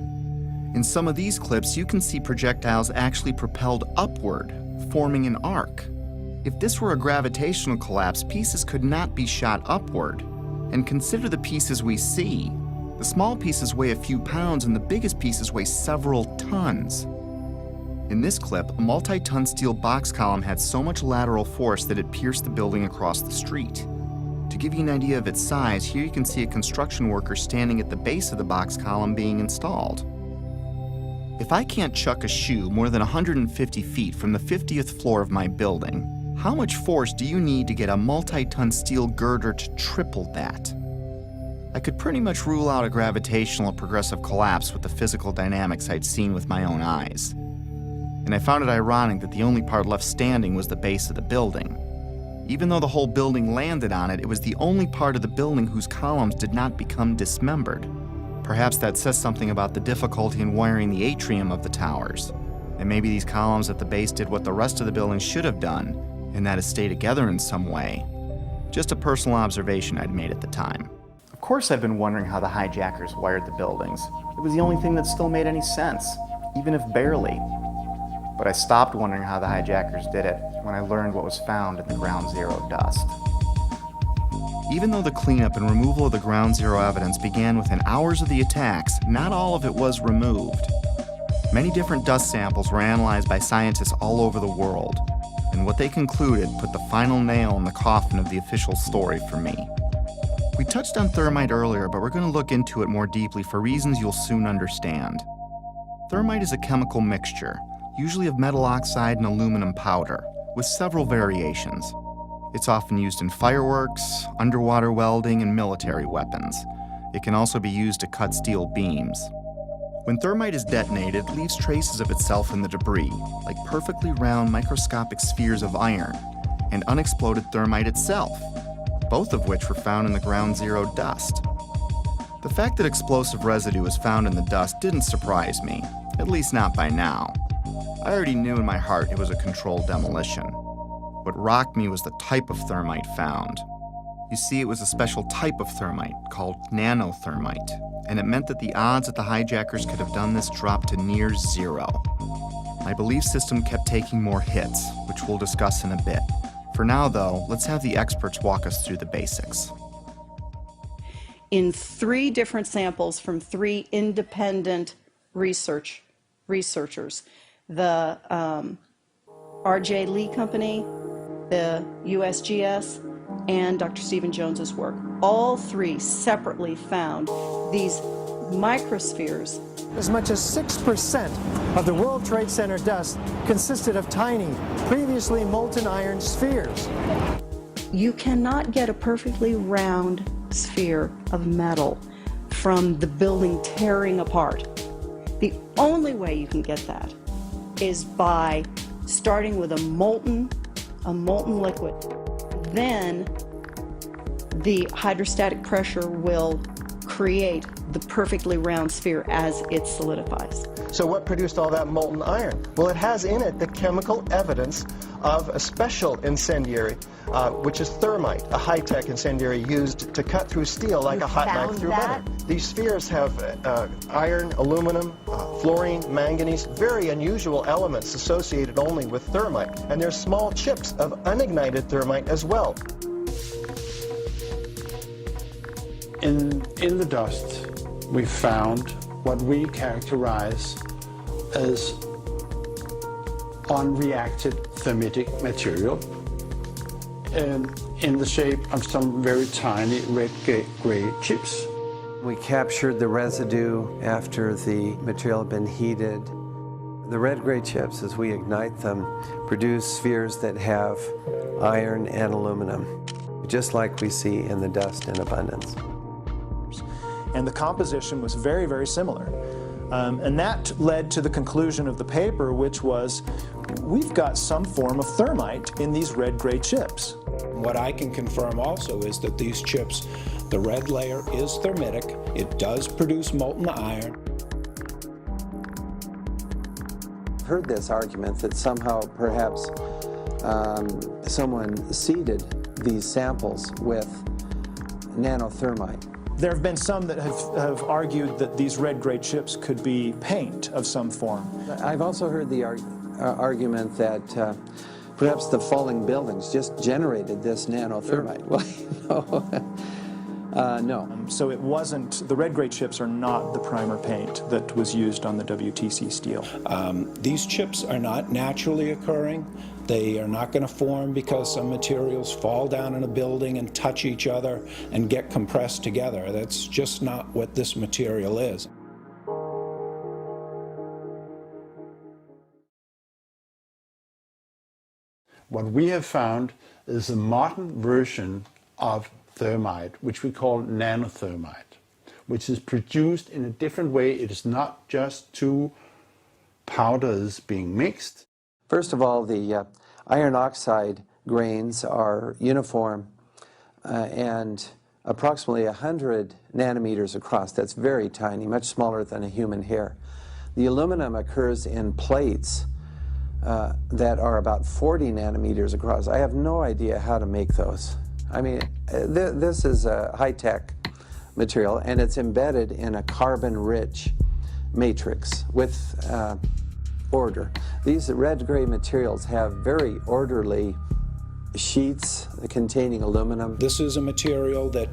In some of these clips, you can see projectiles actually propelled upward, forming an arc. If this were a gravitational collapse, pieces could not be shot upward. And consider the pieces we see. The small pieces weigh a few pounds and the biggest pieces weigh several tons. In this clip, a multi-ton steel box column had so much lateral force that it pierced the building across the street. To give you an idea of its size, here you can see a construction worker standing at the base of the box column being installed. If I can't chuck a shoe more than 150 feet from the 50th floor of my building, how much force do you need to get a multi-ton steel girder to triple that? I could pretty much rule out a gravitational progressive collapse with the physical dynamics I'd seen with my own eyes. And I found it ironic that the only part left standing was the base of the building. Even though the whole building landed on it, it was the only part of the building whose columns did not become dismembered. Perhaps that says something about the difficulty in wiring the atrium of the towers. And maybe these columns at the base did what the rest of the building should have done, and that is stay together in some way. Just a personal observation I'd made at the time. Of course I've been wondering how the hijackers wired the buildings. It was the only thing that still made any sense, even if barely. But I stopped wondering how the hijackers did it when I learned what was found in the Ground Zero dust. Even though the cleanup and removal of the Ground Zero evidence began within hours of the attacks, not all of it was removed. Many different dust samples were analyzed by scientists all over the world, and what they concluded put the final nail in the coffin of the official story for me. We touched on thermite earlier, but we're going to look into it more deeply for reasons you'll soon understand. Thermite is a chemical mixture, usually of metal oxide and aluminum powder, with several variations. It's often used in fireworks, underwater welding, and military weapons. It can also be used to cut steel beams. When thermite is detonated, it leaves traces of itself in the debris, like perfectly round microscopic spheres of iron, and unexploded thermite itself, both of which were found in the Ground Zero dust. The fact that explosive residue was found in the dust didn't surprise me, at least not by now. I already knew in my heart it was a controlled demolition. What rocked me was the type of thermite found. You see, it was a special type of thermite called nanothermite, and it meant that the odds that the hijackers could have done this dropped to near zero. My belief system kept taking more hits, which we'll discuss in a bit. For now, though, let's have the experts walk us through the basics. In 3 different samples from 3 independent researchers, the R.J. Lee Company, the USGS, and Dr. Stephen Jones's work. All 3 separately found these microspheres. As much as 6% of the World Trade Center dust consisted of tiny, previously molten iron spheres. You cannot get a perfectly round sphere of metal from the building tearing apart. The only way you can get that is by starting with a molten liquid. Then the hydrostatic pressure will create the perfectly round sphere as it solidifies. So what produced all that molten iron? Well, it has in it the chemical evidence of a special incendiary, which is thermite, a high-tech incendiary used to cut through steel like a hot knife through butter. These spheres have iron, aluminum, fluorine, manganese, very unusual elements associated only with thermite. And there's small chips of unignited thermite as well. In the dust, we found what we characterize as unreacted thermitic material in the shape of some very tiny red-gray chips. We captured the residue after the material had been heated. The red-gray chips, as we ignite them, produce spheres that have iron and aluminum, just like we see in the dust in abundance. And the composition was very, very similar. And that led to the conclusion of the paper, which was, we've got some form of thermite in these red-gray chips. What I can confirm also is that these chips, the red layer is thermitic. It does produce molten iron. I've heard this argument that somehow perhaps someone seeded these samples with nanothermite. There have been some that have argued that these red-gray chips could be paint of some form. I've also heard the argument that perhaps the falling buildings just generated this nanothermite. Well, no. So it wasn't, the red-gray chips are not the primer paint that was used on the WTC steel. These chips are not naturally occurring. They are not going to form because some materials fall down in a building and touch each other and get compressed together. That's just not what this material is. What we have found is a modern version of thermite, which we call nanothermite, which is produced in a different way. It is not just two powders being mixed. First of all, the iron oxide grains are uniform and approximately 100 nanometers across. That's very tiny, much smaller than a human hair. The aluminum occurs in plates that are about 40 nanometers across. I have no idea how to make those. I mean, this is a high-tech material, and it's embedded in a carbon-rich matrix with order. These red-gray materials have very orderly sheets containing aluminum. This is a material that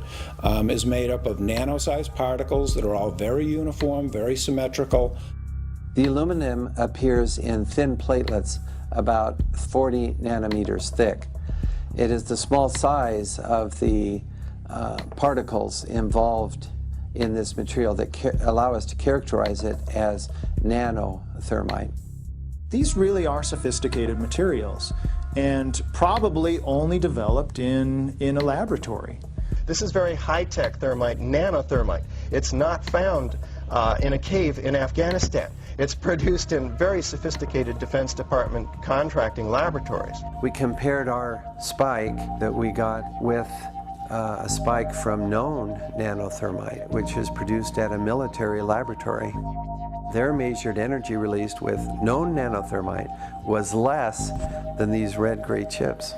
is made up of nano-sized particles that are all very uniform, very symmetrical. The aluminum appears in thin platelets about 40 nanometers thick. It is the small size of the particles involved in this material that allow us to characterize it as nanothermite. These really are sophisticated materials and probably only developed in a laboratory. This is very high-tech thermite, nanothermite. It's not found in a cave in Afghanistan. It's produced in very sophisticated Defense Department contracting laboratories. We compared our spike that we got with a spike from known nanothermite, which is produced at a military laboratory. Their measured energy released with known nanothermite was less than these red-gray chips.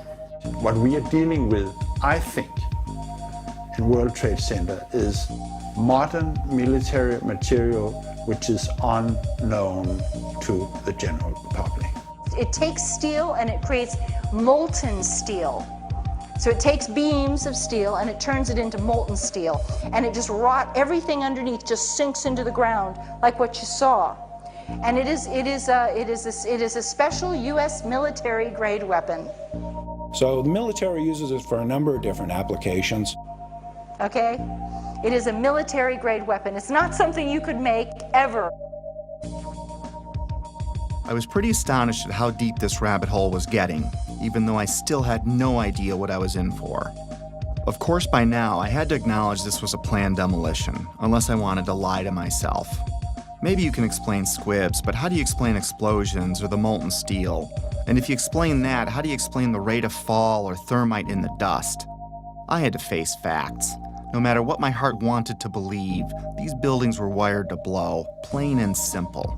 What we are dealing with, I think, in World Trade Center is modern military material which is unknown to the general public. It takes steel and it creates molten steel. So it takes beams of steel and it turns it into molten steel, and it just everything underneath just sinks into the ground like what you saw. And it is a special U.S. military grade weapon. So the military uses it for a number of different applications. Okay? It is a military grade weapon. It's not something you could make ever. I was pretty astonished at how deep this rabbit hole was getting, even though I still had no idea what I was in for. Of course, by now, I had to acknowledge this was a planned demolition, unless I wanted to lie to myself. Maybe you can explain squibs, but how do you explain explosions or the molten steel? And if you explain that, how do you explain the rate of fall or thermite in the dust? I had to face facts. No matter what my heart wanted to believe, these buildings were wired to blow, plain and simple.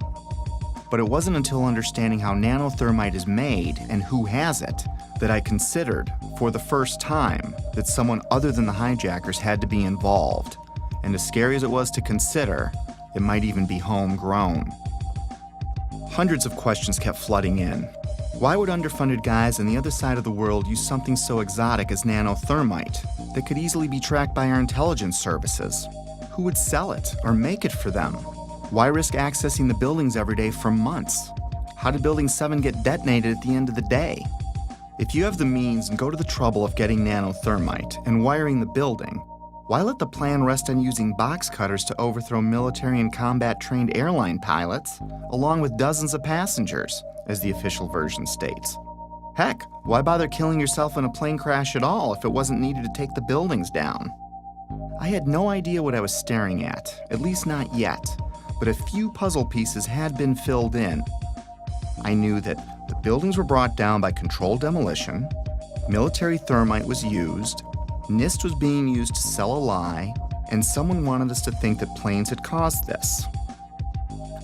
But it wasn't until understanding how nanothermite is made and who has it that I considered, for the first time, that someone other than the hijackers had to be involved. And as scary as it was to consider, it might even be homegrown. Hundreds of questions kept flooding in. Why would underfunded guys on the other side of the world use something so exotic as nanothermite that could easily be tracked by our intelligence services? Who would sell it or make it for them? Why risk accessing the buildings every day for months? How did Building 7 get detonated at the end of the day? If you have the means and go to the trouble of getting nanothermite and wiring the building, why let the plan rest on using box cutters to overthrow military and combat-trained airline pilots, along with dozens of passengers, as the official version states? Heck, why bother killing yourself in a plane crash at all if it wasn't needed to take the buildings down? I had no idea what I was staring at least not yet. but a few puzzle pieces had been filled in. I knew that the buildings were brought down by controlled demolition, military thermite was used, NIST was being used to sell a lie, and someone wanted us to think that planes had caused this.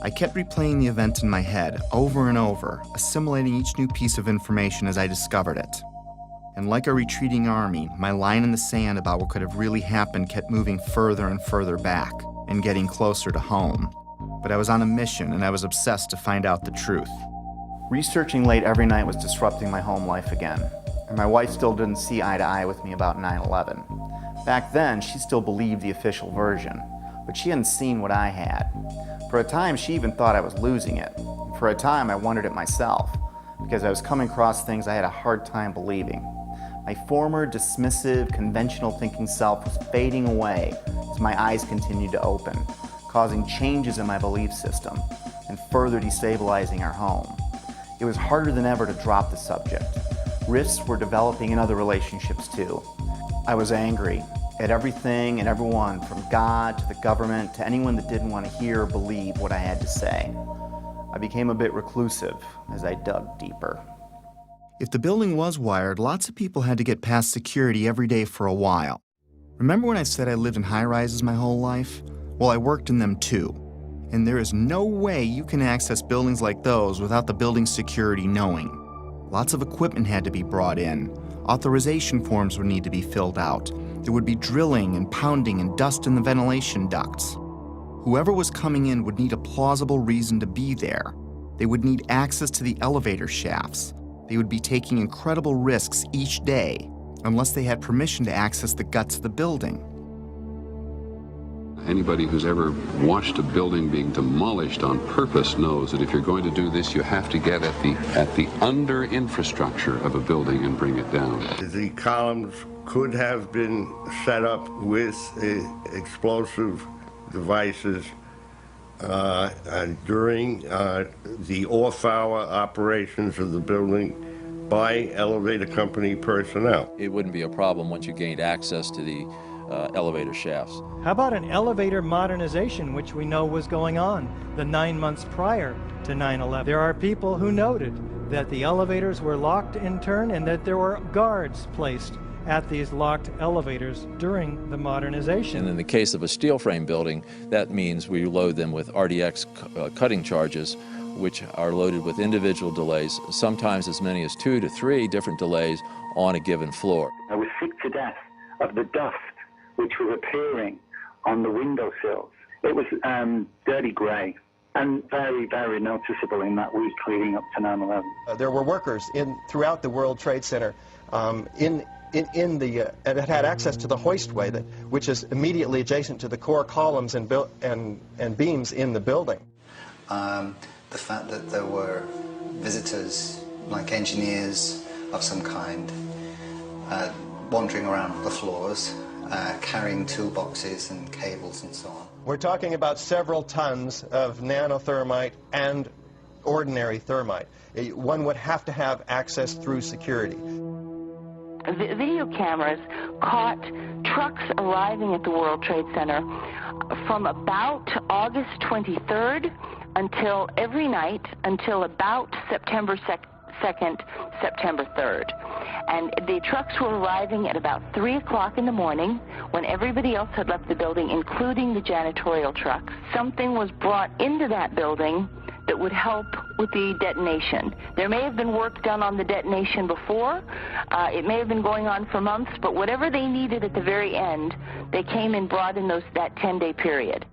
I kept replaying the event in my head over and over, assimilating each new piece of information as I discovered it. And like a retreating army, my line in the sand about what could have really happened kept moving further and further back and getting closer to home. But I was on a mission and I was obsessed to find out the truth. Researching late every night was disrupting my home life again, and my wife still didn't see eye to eye with me about 9/11. Back then, she still believed the official version, but she hadn't seen what I had. For a time, she even thought I was losing it. For a time, I wondered it myself, because I was coming across things I had a hard time believing. My former dismissive, conventional thinking self was fading away as my eyes continued to open, causing changes in my belief system and further destabilizing our home. It was harder than ever to drop the subject. Rifts were developing in other relationships too. I was angry at everything and everyone, from God to the government to anyone that didn't want to hear or believe what I had to say. I became a bit reclusive as I dug deeper. If the building was wired, lots of people had to get past security every day for a while. Remember when I said I lived in high-rises my whole life? Well, I worked in them too. And there is no way you can access buildings like those without the building security knowing. Lots of equipment had to be brought in. Authorization forms would need to be filled out. There would be drilling and pounding and dust in the ventilation ducts. Whoever was coming in would need a plausible reason to be there. They would need access to the elevator shafts. They would be taking incredible risks each day unless they had permission to access the guts of the building. Anybody who's ever watched a building being demolished on purpose knows that if you're going to do this, you have to get at the under infrastructure of a building and bring it down. The columns could have been set up with explosive devices during the off-hour operations of the building by elevator company personnel. It wouldn't be a problem once you gained access to the elevator shafts. How about an elevator modernization, which we know was going on the 9 months prior to 9/11? There are people who noted that the elevators were locked in turn and that there were guards placed at these locked elevators during the modernization. And in the case of a steel frame building, that means we load them with RDX cutting charges, which are loaded with individual delays, sometimes as many as 2 to 3 different delays on a given floor. I was sick to death of the dust which was appearing on the windowsills. It was dirty grey and very, very noticeable in that week leading up to 9/11. There were workers throughout the World Trade Center that had access to the hoistway, which is immediately adjacent to the core columns and beams in the building. The fact that there were visitors, like engineers of some kind, wandering around the floors, carrying toolboxes and cables and so on. We're talking about several tons of nanothermite and ordinary thermite. One would have to have access through security. Video cameras caught trucks arriving at the World Trade Center from about August 23rd until every night until about September 2nd, September 3rd. And the trucks were arriving at about 3 o'clock in the morning when everybody else had left the building, including the janitorial trucks. Something was brought into that building that would help with the detonation. There may have been work done on the detonation before. It may have been going on for months, but whatever they needed at the very end, they came and brought in that 10-day period.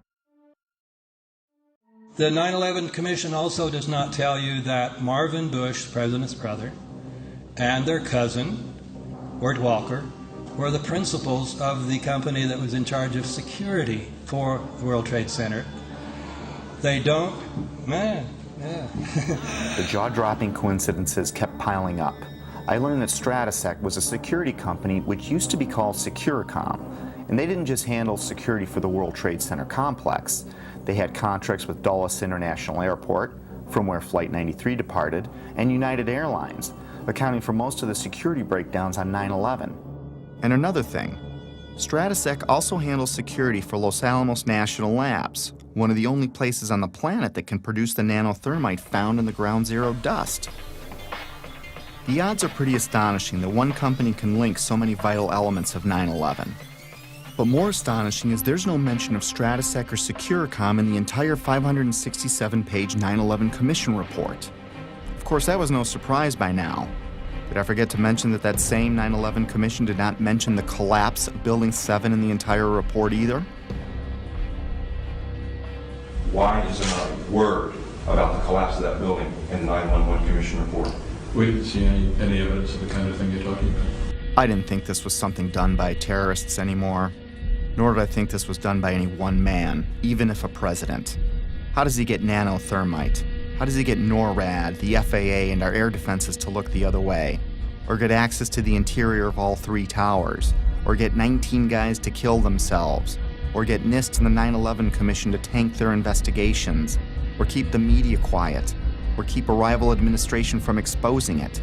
The 9/11 Commission also does not tell you that Marvin Bush, the president's brother, and their cousin, Wirt Walker, were the principals of the company that was in charge of security for the World Trade Center. They don't, man, yeah. The jaw-dropping coincidences kept piling up. I learned that Stratesec was a security company which used to be called Securicom, and they didn't just handle security for the World Trade Center complex. They had contracts with Dulles International Airport, from where Flight 93 departed, and United Airlines, accounting for most of the security breakdowns on 9/11. And another thing, Stratesec also handles security for Los Alamos National Labs, one of the only places on the planet that can produce the nanothermite found in the ground zero dust. The odds are pretty astonishing that one company can link so many vital elements of 9/11. But more astonishing is there's no mention of Stratesec or Securicom in the entire 567-page 9/11 Commission report. Of course, that was no surprise by now. Did I forget to mention that that same 9/11 Commission did not mention the collapse of Building 7 in the entire report either? Why is there not a word about the collapse of that building in the 9/11 Commission report? We didn't see any evidence of the kind of thing you're talking about. I didn't think this was something done by terrorists anymore, nor did I think this was done by any one man, even if a president. How does he get nanothermite? How does he get NORAD, the FAA, and our air defenses to look the other way? Or get access to the interior of all 3 towers? Or get 19 guys to kill themselves? Or get NIST and the 9/11 Commission to tank their investigations? Or keep the media quiet? Or keep a rival administration from exposing it?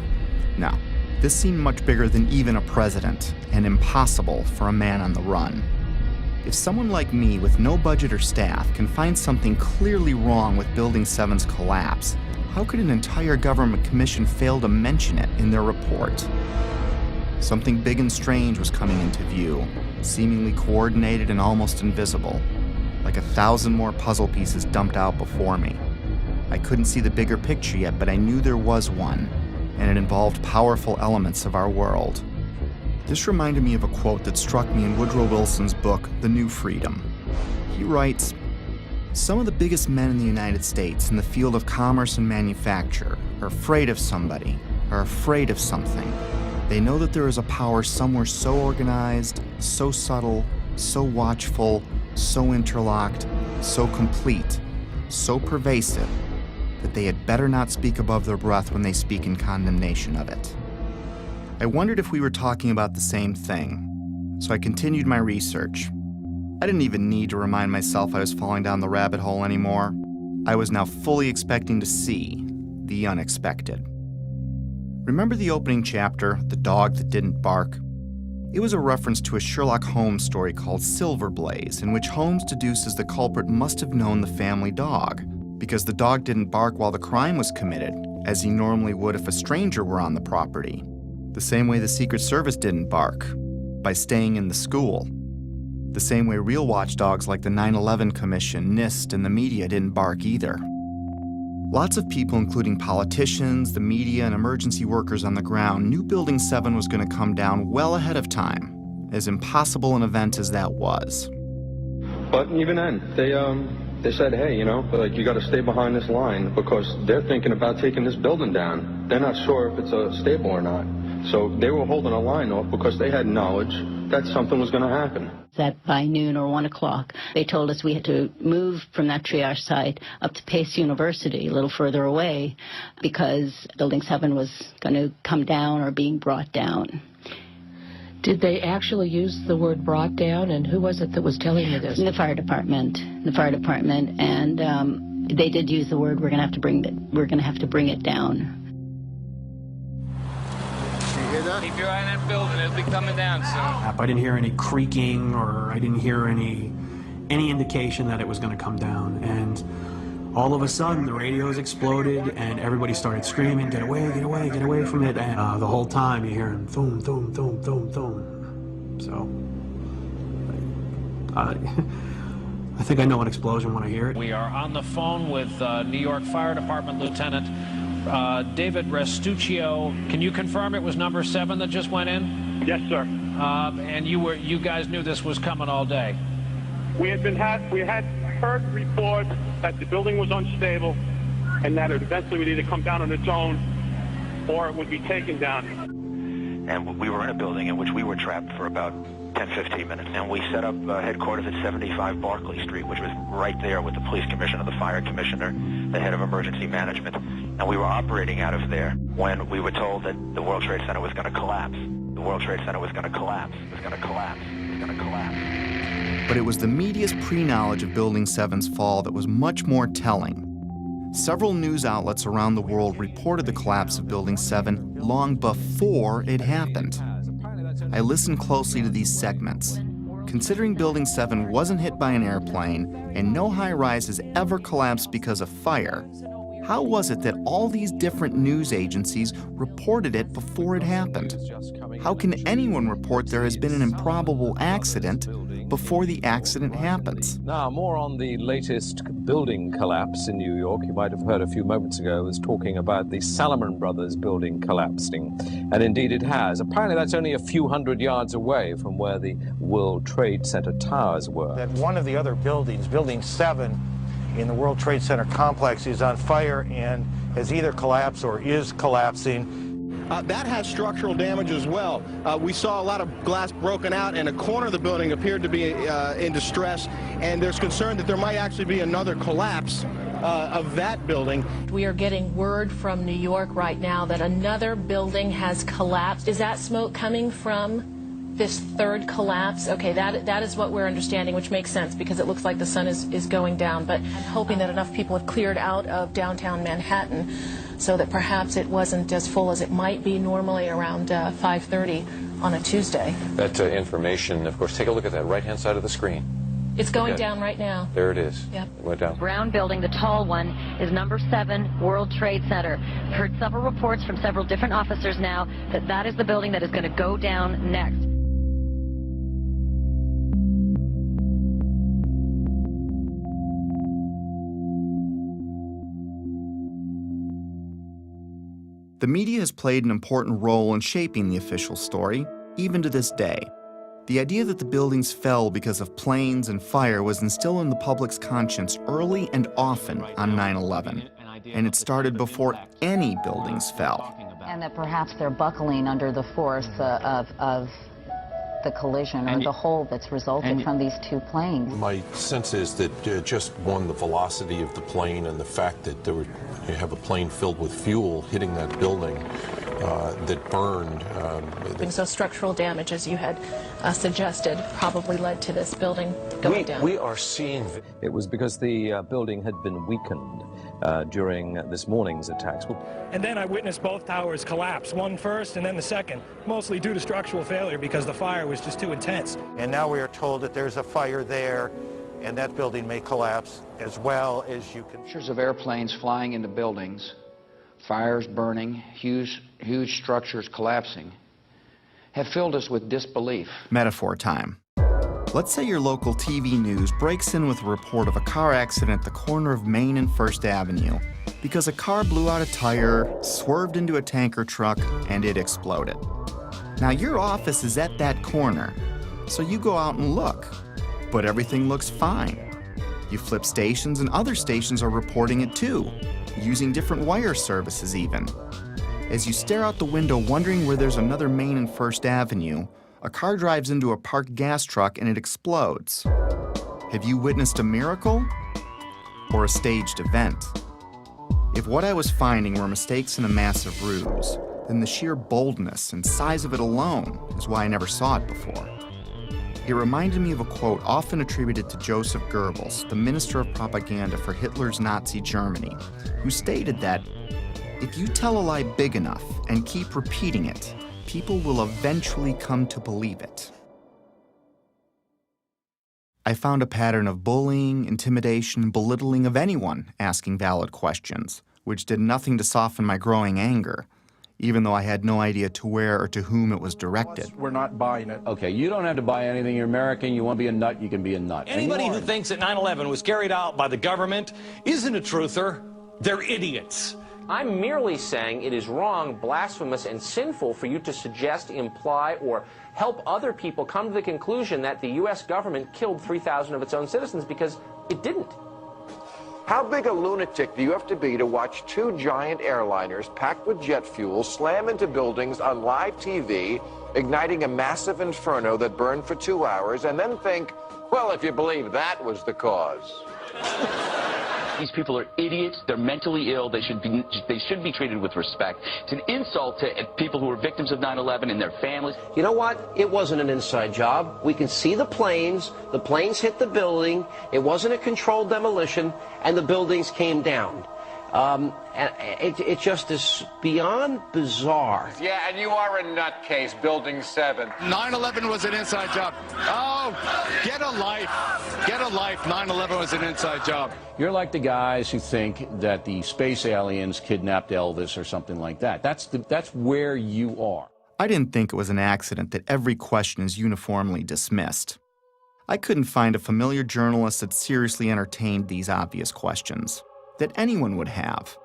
No. This seemed much bigger than even a president, and impossible for a man on the run. If someone like me with no budget or staff can find something clearly wrong with Building 7's collapse, how could an entire government commission fail to mention it in their report? Something big and strange was coming into view, seemingly coordinated and almost invisible, like 1,000 more puzzle pieces dumped out before me. I couldn't see the bigger picture yet, but I knew there was one, and it involved powerful elements of our world. This reminded me of a quote that struck me in Woodrow Wilson's book, The New Freedom. He writes, "Some of the biggest men in the United States in the field of commerce and manufacture are afraid of somebody, are afraid of something. They know that there is a power somewhere so organized, so subtle, so watchful, so interlocked, so complete, so pervasive, that they had better not speak above their breath when they speak in condemnation of it." I wondered if we were talking about the same thing, so I continued my research. I didn't even need to remind myself I was falling down the rabbit hole anymore. I was now fully expecting to see the unexpected. Remember the opening chapter, The Dog That Didn't Bark? It was a reference to a Sherlock Holmes story called Silver Blaze, in which Holmes deduces the culprit must have known the family dog, because the dog didn't bark while the crime was committed, as he normally would if a stranger were on the property. The same way the Secret Service didn't bark, by staying in the school. The same way real watchdogs like the 9/11 Commission, NIST, and the media didn't bark either. Lots of people, including politicians, the media, and emergency workers on the ground, knew Building 7 was going to come down well ahead of time, as impossible an event as that was. But even then, they said, hey, you got to stay behind this line because they're thinking about taking this building down. They're not sure if it's stable or not. So they were holding a line off because they had knowledge that something was going to happen. That by noon or 1 o'clock, they told us we had to move from that triage site up to Pace University, a little further away, because Building 7 was going to come down or being brought down. Did they actually use the word brought down, and who was it that was telling you this? The fire department, and they did use the word, we're going to have to bring it down. Keep your eye on that building, it'll be coming down soon. I didn't hear any creaking, or I didn't hear any indication that it was going to come down. And all of a sudden, the radios exploded, and everybody started screaming, get away, get away, get away from it. And the whole time, you're hearing thum, thum, thum, thum, thum. So, I think I know an explosion when I hear it. We are on the phone with New York Fire Department Lieutenant David Restuccio. Can you confirm it was number 7 that just went in? Yes, sir. And you guys knew this was coming all day? We had heard reports that the building was unstable and that it eventually would either come down on its own or it would be taken down. And we were in a building in which we were trapped for about 10-15 minutes, and we set up headquarters at 75 Barclay Street, which was right there with the police commissioner, the fire commissioner, the head of emergency management, and we were operating out of there when we were told that the World Trade Center was going to collapse. The World Trade Center was going to collapse. It was going to collapse. It was going to collapse. But it was the media's pre-knowledge of Building 7's fall that was much more telling. Several news outlets around the world reported the collapse of Building 7 long before it happened. I listened closely to these segments. Considering Building 7 wasn't hit by an airplane and no high-rise has ever collapsed because of fire, how was it that all these different news agencies reported it before it happened? How can anyone report there has been an improbable accident before the accident happens? Now, more on the latest building collapse in New York. You might have heard a few moments ago, I was talking about the Salomon Brothers building collapsing. And indeed it has. Apparently that's only a few hundred yards away from where the World Trade Center towers were. That one of the other buildings, Building 7, in the World Trade Center complex is on fire and has either collapsed or is collapsing. That has structural damage as well. We saw a lot of glass broken out, and a corner of the building appeared to be in distress, and there's concern that there might actually be another collapse of that building. We are getting word from New York right now that another building has collapsed. Is that smoke coming from this third collapse? Okay, that is what we're understanding, which makes sense because it looks like the sun is going down. But I'm hoping that enough people have cleared out of downtown Manhattan so that perhaps it wasn't as full as it might be normally around 5:30 on a Tuesday. That information, of course, take a look at that right-hand side of the screen. It's going Okay. down right now. There it is. Yep. It went down. Brown building, the tall one, is number 7 World Trade Center. I've heard several reports from several different officers now that that is the building that is going to go down next. The media has played an important role in shaping the official story, even to this day. The idea that the buildings fell because of planes and fire was instilled in the public's conscience early and often on 9/11, and it started before any buildings fell. And that perhaps they're buckling under the force of the collision or the hole that's resulting from these two planes. My sense is that just one, the velocity of the plane and the fact that you have a plane filled with fuel hitting that building that burned. So structural damage, as you had suggested, probably led to this building going down. We are seeing it was because the building had been weakened during this morning's attacks. And then I witnessed both towers collapse, one first and then the second, mostly due to structural failure because the fire was just too intense. And now we are told that there's a fire there and that building may collapse as well as you can. Pictures of airplanes flying into buildings, fires burning, huge structures collapsing, have filled us with disbelief. Metaphor time. Let's say your local TV news breaks in with a report of a car accident at the corner of Main and First Avenue because a car blew out a tire, swerved into a tanker truck, and it exploded. Now your office is at that corner, so you go out and look, but everything looks fine. You flip stations and other stations are reporting it too, using different wire services even. As you stare out the window wondering where there's another Main and First Avenue, a car drives into a parked gas truck and it explodes. Have you witnessed a miracle or a staged event? If what I was finding were mistakes in a massive ruse, then the sheer boldness and size of it alone is why I never saw it before. It reminded me of a quote often attributed to Joseph Goebbels, the minister of propaganda for Hitler's Nazi Germany, who stated that, "If you tell a lie big enough and keep repeating it, people will eventually come to believe it." I found a pattern of bullying, intimidation, and belittling of anyone asking valid questions, which did nothing to soften my growing anger, even though I had no idea to where or to whom it was directed. We're not buying it. Okay, you don't have to buy anything. You're American. You want to be a nut, you can be a nut. Anybody who thinks that 9/11 was carried out by the government isn't a truther. They're idiots. I'm merely saying it is wrong, blasphemous, and sinful for you to suggest, imply, or help other people come to the conclusion that the U.S. government killed 3,000 of its own citizens, because it didn't. How big a lunatic do you have to be to watch two giant airliners packed with jet fuel slam into buildings on live TV, igniting a massive inferno that burned for 2 hours, and then think, well, if you believe that was the cause? These people are idiots. They're mentally ill. They should be treated with respect. It's an insult to people who are victims of 9/11 and their families. You know what? It wasn't an inside job. We can see the planes. The planes hit the building. It wasn't a controlled demolition, and the buildings came down. And it just is beyond bizarre. Yeah, and you are a nutcase, Building 7. 9/11 was an inside job. Oh, get a life. Get a life. 9/11 was an inside job. You're like the guys who think that the space aliens kidnapped Elvis or something like that. That's where you are. I didn't think it was an accident that every question is uniformly dismissed. I couldn't find a familiar journalist that seriously entertained these obvious questions that anyone would have.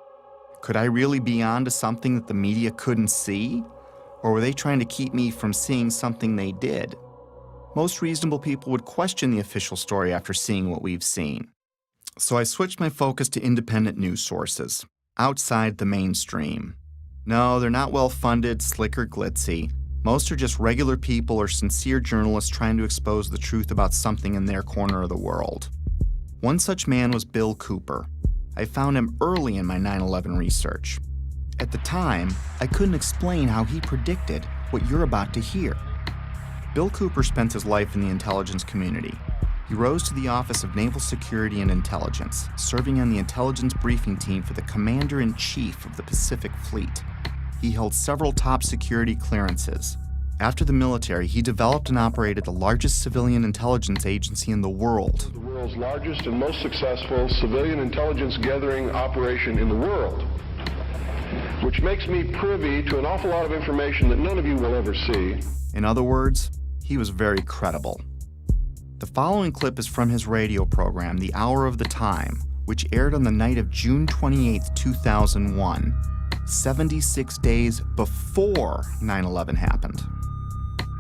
Could I really be onto something that the media couldn't see? Or were they trying to keep me from seeing something they did? Most reasonable people would question the official story after seeing what we've seen. So I switched my focus to independent news sources, outside the mainstream. No, they're not well-funded, slick or glitzy. Most are just regular people or sincere journalists trying to expose the truth about something in their corner of the world. One such man was Bill Cooper. I found him early in my 9/11 research. At the time, I couldn't explain how he predicted what you're about to hear. Bill Cooper spent his life in the intelligence community. He rose to the Office of Naval Security and Intelligence, serving on the intelligence briefing team for the Commander-in-Chief of the Pacific Fleet. He held several top security clearances. After the military, he developed and operated the largest civilian intelligence agency in the world. The world's largest and most successful civilian intelligence gathering operation in the world, which makes me privy to an awful lot of information that none of you will ever see. In other words, he was very credible. The following clip is from his radio program, The Hour of the Time, which aired on the night of June 28, 2001, 76 days before 9/11 happened.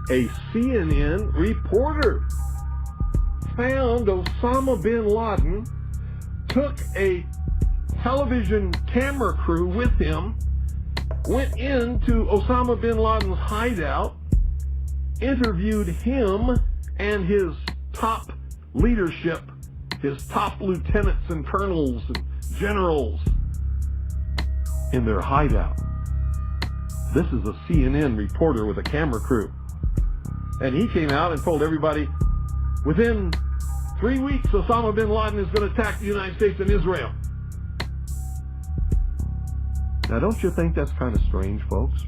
A CNN reporter found Osama bin Laden, took a television camera crew with him, went into Osama bin Laden's hideout, interviewed him and his top leadership, his top lieutenants and colonels and generals in their hideout. This is a CNN reporter with a camera crew. And he came out and told everybody, within 3 weeks, Osama bin Laden is going to attack the United States and Israel. Now, don't you think that's kind of strange, folks?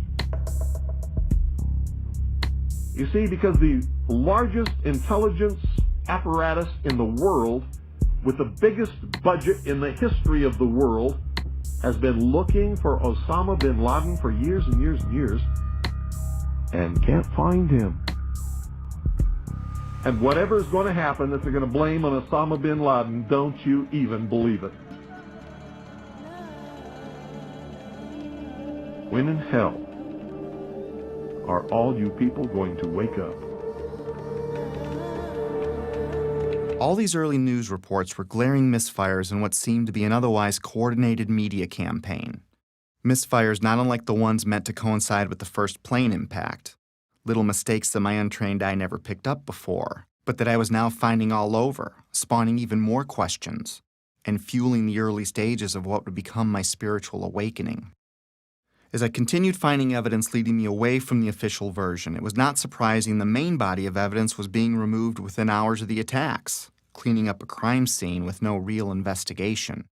You see, because the largest intelligence apparatus in the world, with the biggest budget in the history of the world, has been looking for Osama bin Laden for years and years and years, and can't find him. And whatever is going to happen that they're going to blame on Osama bin Laden, don't you even believe it. When in hell are all you people going to wake up? All these early news reports were glaring misfires in what seemed to be an otherwise coordinated media campaign. Misfires not unlike the ones meant to coincide with the first plane impact. Little mistakes that my untrained eye never picked up before, but that I was now finding all over, spawning even more questions, and fueling the early stages of what would become my spiritual awakening. As I continued finding evidence leading me away from the official version, it was not surprising the main body of evidence was being removed within hours of the attacks, cleaning up a crime scene with no real investigation.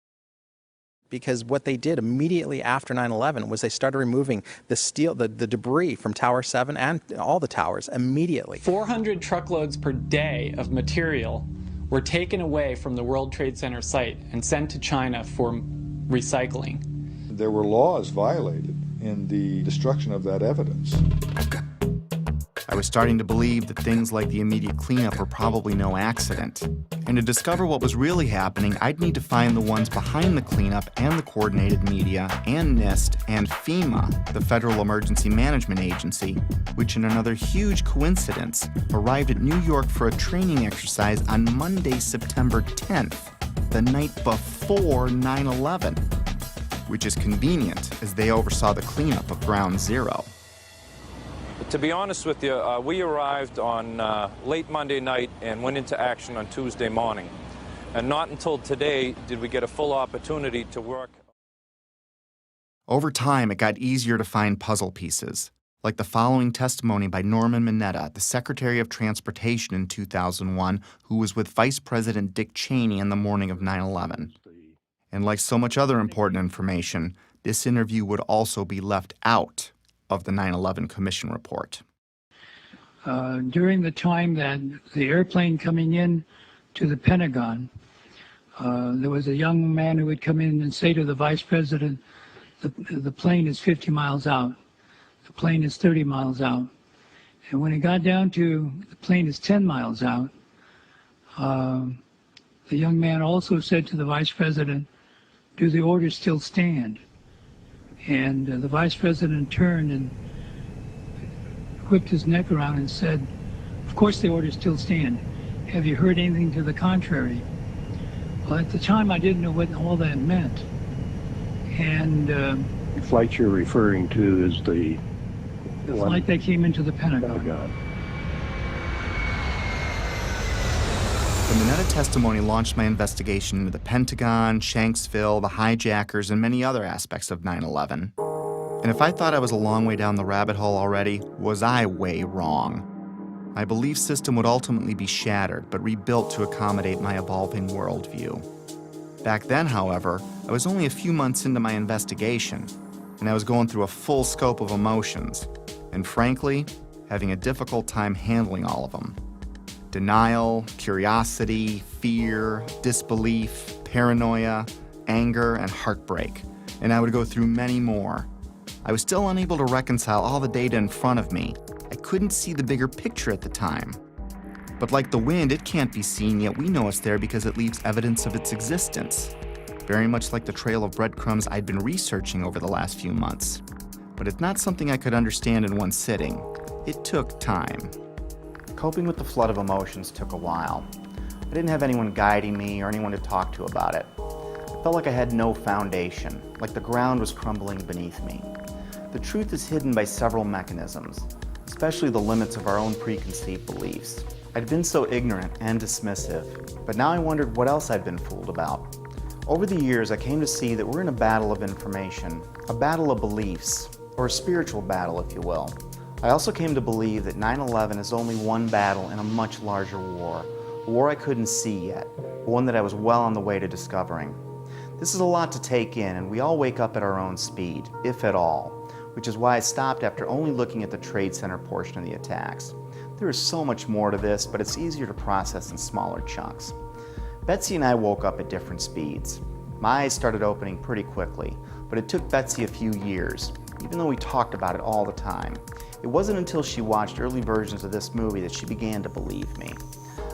Because what they did immediately after 9/11 was they started removing the steel, the debris from Tower 7 and all the towers immediately. 400 truckloads per day of material were taken away from the World Trade Center site and sent to China for recycling. There were laws violated in the destruction of that evidence. I was starting to believe that things like the immediate cleanup were probably no accident. And to discover what was really happening, I'd need to find the ones behind the cleanup and the coordinated media and NIST and FEMA, the Federal Emergency Management Agency, which in another huge coincidence arrived at New York for a training exercise on Monday, September 10th, the night before 9/11, which is convenient as they oversaw the cleanup of Ground Zero. To be honest with you, we arrived on late Monday night and went into action on Tuesday morning. And not until today did we get a full opportunity to work. Over time, it got easier to find puzzle pieces, like the following testimony by Norman Mineta, the Secretary of Transportation in 2001, who was with Vice President Dick Cheney on the morning of 9/11. And like so much other important information, this interview would also be left out of the 9/11 Commission report. During the time that the airplane coming in to the Pentagon, there was a young man who would come in and say to the vice president, the plane is 50 miles out, the plane is 30 miles out. And when it got down to the plane is 10 miles out, the young man also said to the vice president, do the orders still stand? And the vice president turned and whipped his neck around and said, of course the orders still stand. Have you heard anything to the contrary? Well, at the time I didn't know what all that meant. And the flight you're referring to is the flight that came into the Pentagon. Oh, God. The Mineta testimony launched my investigation into the Pentagon, Shanksville, the hijackers, and many other aspects of 9/11. And if I thought I was a long way down the rabbit hole already, was I way wrong. My belief system would ultimately be shattered, but rebuilt to accommodate my evolving worldview. Back then, however, I was only a few months into my investigation, and I was going through a full scope of emotions, and frankly, having a difficult time handling all of them. Denial, curiosity, fear, disbelief, paranoia, anger, and heartbreak, and I would go through many more. I was still unable to reconcile all the data in front of me. I couldn't see the bigger picture at the time. But like the wind, it can't be seen, yet we know it's there because it leaves evidence of its existence. Very much like the trail of breadcrumbs I'd been researching over the last few months. But it's not something I could understand in one sitting. It took time. Coping with the flood of emotions took a while. I didn't have anyone guiding me or anyone to talk to about it. I felt like I had no foundation, like the ground was crumbling beneath me. The truth is hidden by several mechanisms, especially the limits of our own preconceived beliefs. I'd been so ignorant and dismissive, but now I wondered what else I'd been fooled about. Over the years, I came to see that we're in a battle of information, a battle of beliefs, or a spiritual battle, if you will. I also came to believe that 9/11 is only one battle in a much larger war, a war I couldn't see yet, but one that I was well on the way to discovering. This is a lot to take in, and we all wake up at our own speed, if at all, which is why I stopped after only looking at the Trade Center portion of the attacks. There is so much more to this, but it's easier to process in smaller chunks. Betsy and I woke up at different speeds. My eyes started opening pretty quickly, but it took Betsy a few years, even though we talked about it all the time. It wasn't until she watched early versions of this movie that she began to believe me.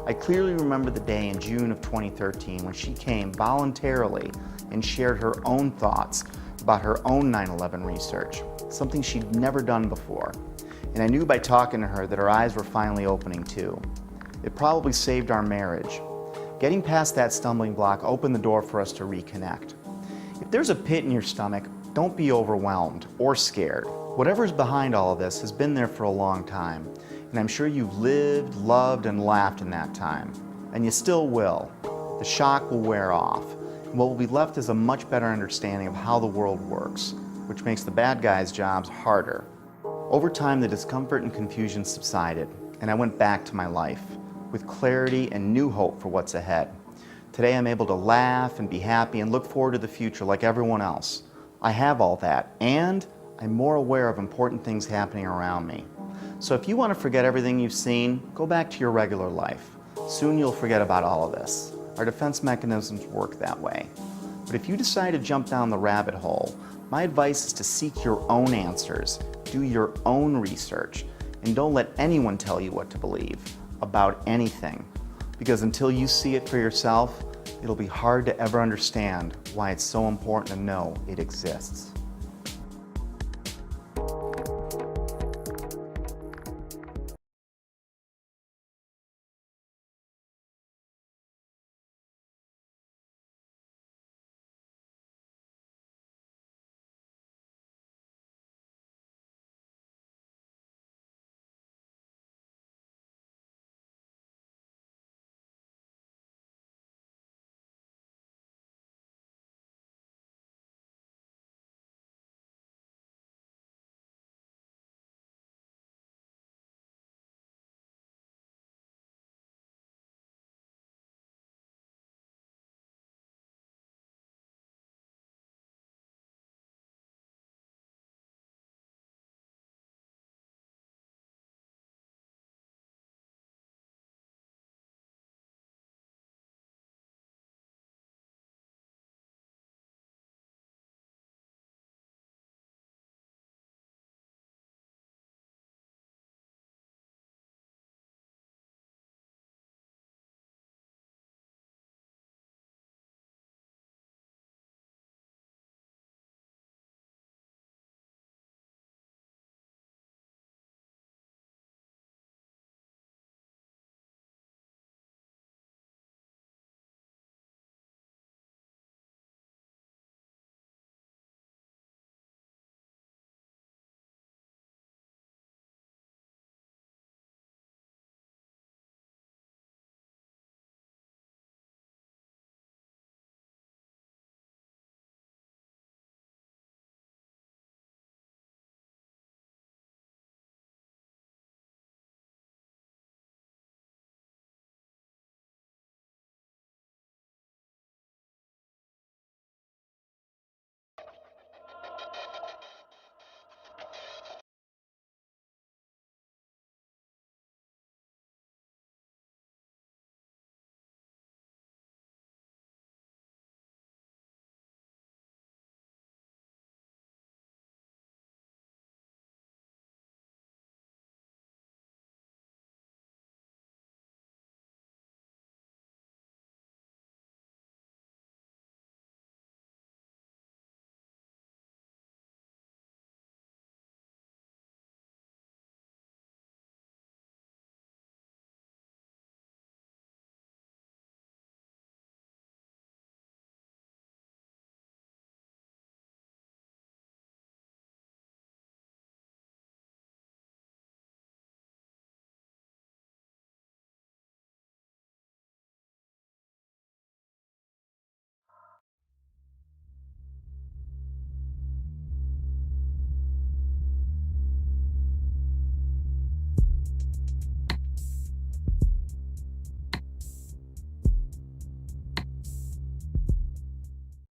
I clearly remember the day in June of 2013 when she came voluntarily and shared her own thoughts about her own 9/11 research, something she'd never done before. And I knew by talking to her that her eyes were finally opening too. It probably saved our marriage. Getting past that stumbling block opened the door for us to reconnect. If there's a pit in your stomach, don't be overwhelmed or scared. Whatever's behind all of this has been there for a long time, and I'm sure you've lived, loved, and laughed in that time. And you still will. The shock will wear off, and what will be left is a much better understanding of how the world works, which makes the bad guys' jobs harder. Over time, the discomfort and confusion subsided, and I went back to my life with clarity and new hope for what's ahead. Today, I'm able to laugh and be happy and look forward to the future like everyone else. I have all that, and I'm more aware of important things happening around me. So if you want to forget everything you've seen, go back to your regular life. Soon you'll forget about all of this. Our defense mechanisms work that way. But if you decide to jump down the rabbit hole, my advice is to seek your own answers, do your own research, and don't let anyone tell you what to believe about anything. Because until you see it for yourself, it'll be hard to ever understand why it's so important to know it exists.